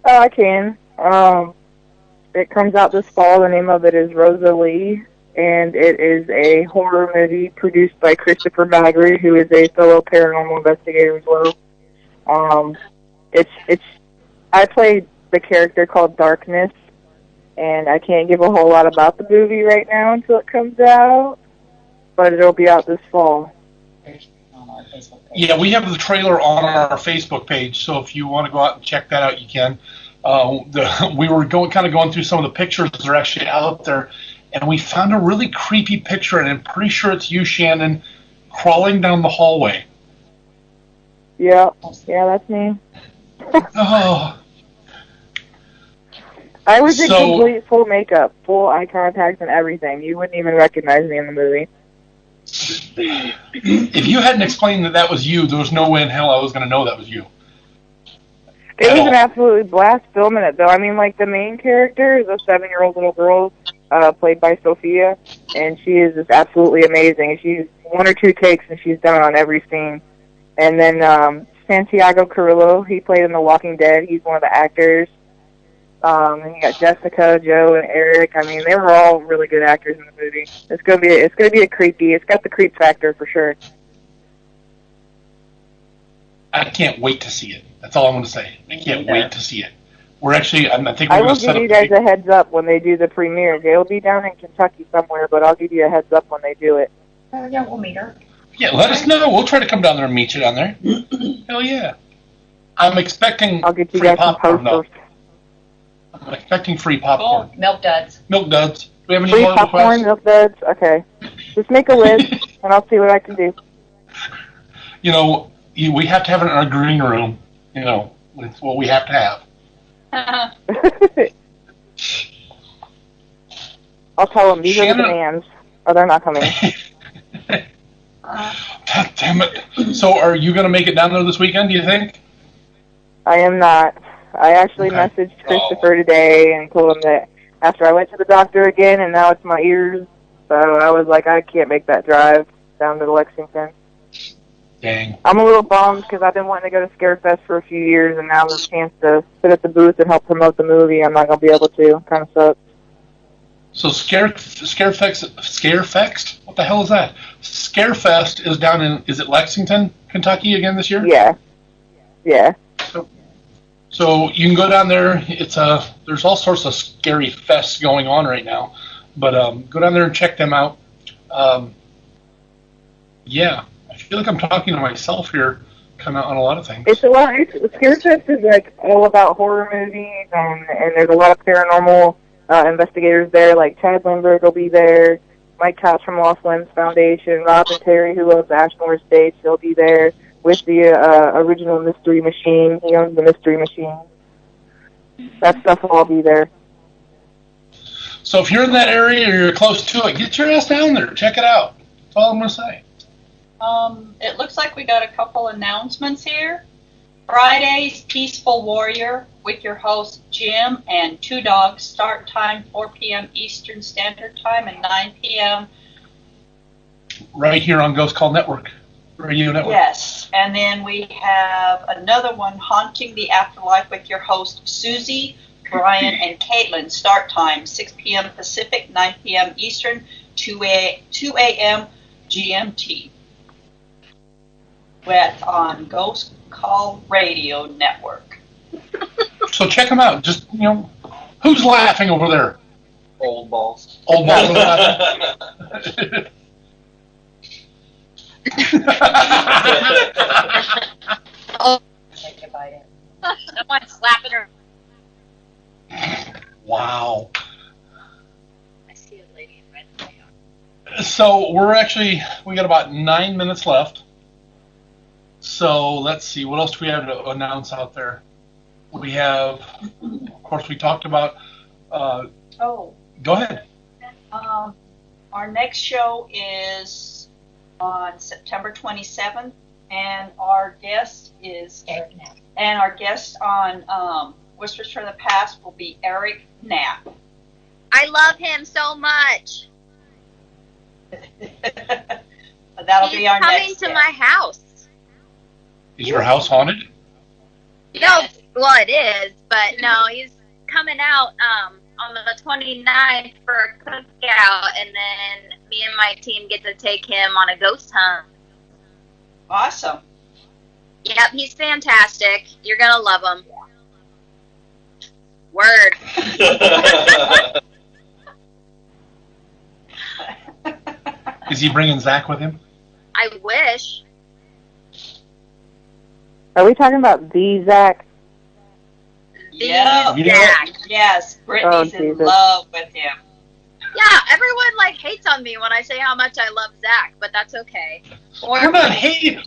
Oh, I can. It comes out this fall. The name of it is Rosalie, and it is a horror movie produced by Christopher Baggery, who is a fellow paranormal investigator as well. I played the character called Darkness, and I can't give a whole lot about the movie right now until it comes out, but it'll be out this fall. Yeah, we have the trailer on our Facebook page, so if you want to go out and check that out, you can. We were going through some of the pictures that are actually out there, and we found a really creepy picture, and I'm pretty sure it's you, Shannon, crawling down the hallway. Yeah, that's me. Oh. I was in complete full makeup, full eye contact and everything. You wouldn't even recognize me in the movie. If you hadn't explained that was you, there was no way in hell I was going to know that was you. It was an absolutely blast filming it, though. I mean, like, the main character is a 7-year-old little girl, played by Sophia, and she is just absolutely amazing. She's 1 or 2 takes, and she's done on every scene. And then Santiago Carrillo, he played in The Walking Dead. He's one of the actors. And you got Jessica, Joe, and Eric. I mean, they were all really good actors in the movie. It's gonna be a creepy. It's got the creep factor for sure. I can't wait to see it. That's all I'm going to say. I can't wait to see it. We're actually, I think I we're will going to set give up. you guys a heads up when they do the premiere. They'll be down in Kentucky somewhere, but I'll give you a heads up when they do it. Yeah, we'll meet her. Yeah, let us know. We'll try to come down there and meet you down there. Hell yeah! I'm expecting I'll get you free guys some popcorn, though. posters. I'm expecting free popcorn. Milk duds. Milk duds. Do we have any Free more popcorn, requests? milk duds. Okay, just make a list, and I'll see what I can do. You know, we have to have it in our green room. You know, it's what we have to have. I'll tell them these are the demands. Oh, they're not coming. God damn it! So, are you going to make it down there this weekend? Do you think? I am not. I actually messaged Christopher today and told him that after I went to the doctor again, and now it's my ears. So I was like, I can't make that drive down to Lexington. Dang. I'm a little bummed because I've been wanting to go to Scarefest for a few years, and now there's a chance to sit at the booth and help promote the movie. I'm not going to be able to. Kind of sucks. So Scarefest? What the hell is that? Scarefest is down in, is it Lexington, Kentucky again this year? Yeah. Yeah. So you can go down there. It's there's all sorts of scary fests going on right now, but go down there and check them out. Yeah, I feel like I'm talking to myself here, kind of on a lot of things. Scarefest is like all about horror movies, and there's a lot of paranormal investigators there. Like Chad Lindbergh will be there, Mike Couch from Lost Limbs Foundation, Rob and Terry, who owns Ashmore Estates, they'll be there with the original Mystery Machine. He owns the Mystery Machine. That stuff will all be there. So if you're in that area or you're close to it, get your ass down there. Check it out. That's all I'm going to say. It looks like we got a couple announcements here. Friday's Peaceful Warrior with your host Jim and Two Dogs. Start time 4 p.m. Eastern Standard Time and 9 p.m. Right here on Ghost Call Network. Radio Network. Yes, and then we have another one, Haunting the Afterlife with your host Susie, Brian, and Caitlin. Start time 6 p.m. Pacific, 9 p.m. Eastern, 2 a.m. GMT. That's on Ghost Call Radio Network. So check them out. Just, who's laughing over there? Old balls. Old balls. Oh, someone's slapping her. Wow. I see a lady in red. So we got about 9 minutes left. So let's see, what else do we have to announce out there? We have, of course, we talked about. Go ahead. Our next show is on September 27th, and our guest on Whispers from the Past will be Eric Knapp. I love him so much. That'll be our next He's coming to my house. Is your house haunted? No, well, it is, but no, he's coming out on the 29th for a cookout, and then me and my team get to take him on a ghost hunt. Awesome. Yep, he's fantastic. You're going to love him. Word. Is he bringing Zach with him? I wish. Are we talking about the Zach? Yeah. Zach. Yes, Brittany's in love with him. Yeah, everyone hates on me when I say how much I love Zach, but that's okay. We're not hating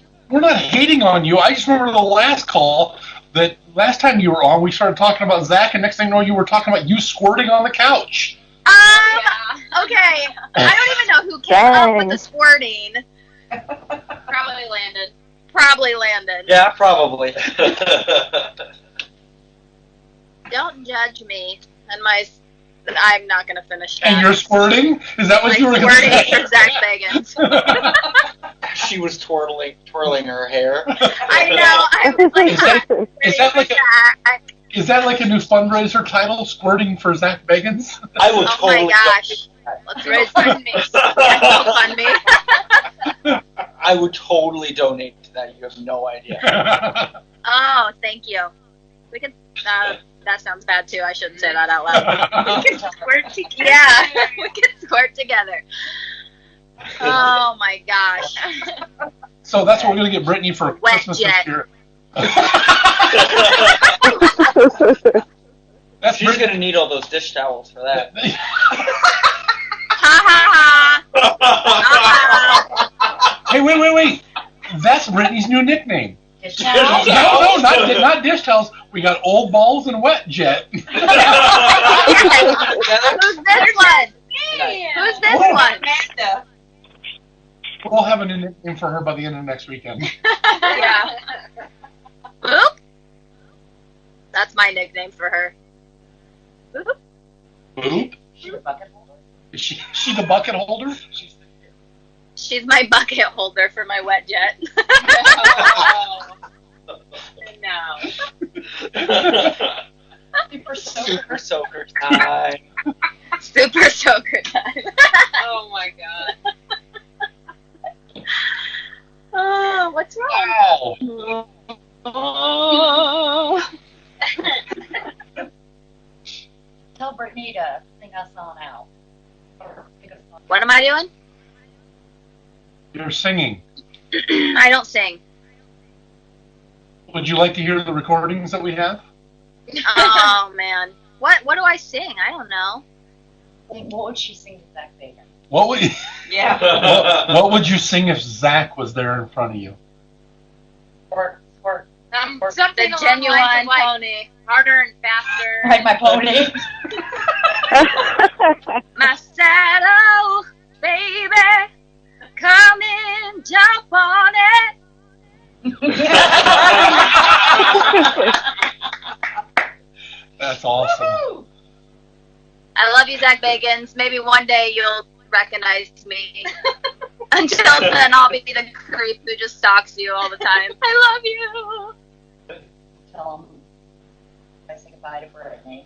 on you. I just remember the last call that last time you were on, we started talking about Zach, and next thing you know, you were talking about you squirting on the couch. Okay. I don't even know who came up with the squirting. Probably landed. Yeah, probably. Don't judge me and I'm not going to finish that. And you're squirting? Is that what you were going to say? Squirting for Zach Bagans. She was twirling her hair. I know. I was Is that like a new fundraiser title, Squirting for Zach Bagans? I would totally. Oh my gosh. Let's raise fund me. Fund me. I would totally donate to that. You have no idea. Oh, thank you. We can. That sounds bad too. I shouldn't say that out loud. We can squirt together. Yeah, we can squirt together. Oh my gosh. So that's what we're gonna get Brittany for Wet Christmas jet. this year. She's gonna need all those dish towels for that. Ha ha ha. Hey, wait. That's Brittany's new nickname. Dish towels? No, not dish towels. We got old balls and wet jet. Who's this one? Who's this one? Amanda. We'll have a new nickname for her by the end of next weekend. Yeah. Boop. That's my nickname for her. Boop. Boop? She the bucket holder? Is she the bucket holder? She's my bucket holder for my wet jet. No. Super soaker time. Super soaker time. Oh my god. Oh, what's wrong? Wow. Tell Brittany to sing us on out. What am I doing? You're singing. I don't sing. Would you like to hear the recordings that we have? Oh man. What do I sing? I don't know. What would she sing to Zach Baker? What would Yeah. what would you sing if Zach was there in front of you? Or Something The along the Genuine lines of, like, Pony. harder and faster. ride my pony. My saddle, baby, come and jump on it. That's awesome. I love you, Zach Bagans. Maybe one day you'll recognize me. Until then, I'll be the creep who just stalks you all the time. I love you. Tell them I say goodbye to Brittany.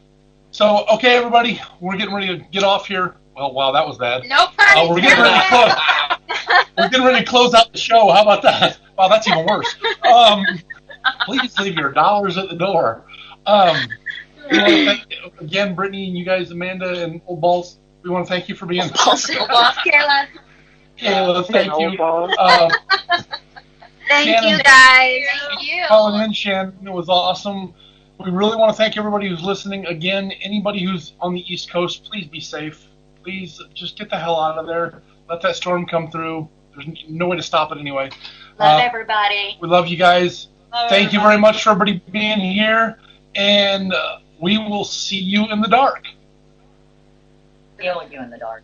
So, okay, everybody, we're getting ready to get off here. Well, wow, that was bad. No We're getting ready to close. We're getting ready to close out the show. How about that? Wow, that's even worse. Please leave your dollars at the door. We want to thank, again, Brittany and you guys, Amanda and Old Balls. We want to thank you for being. Old Balls, Kayla. Kayla, thank you. Thank Shannon, you, guys. Thank you. Calling in, Shannon. It was awesome. We really want to thank everybody who's listening. Again, anybody who's on the East Coast, please be safe. Please just get the hell out of there. Let that storm come through. There's no way to stop it anyway. Love everybody. We love you guys. Love Thank you very much for everybody being here. And we will see you in the dark. Feel you in the dark.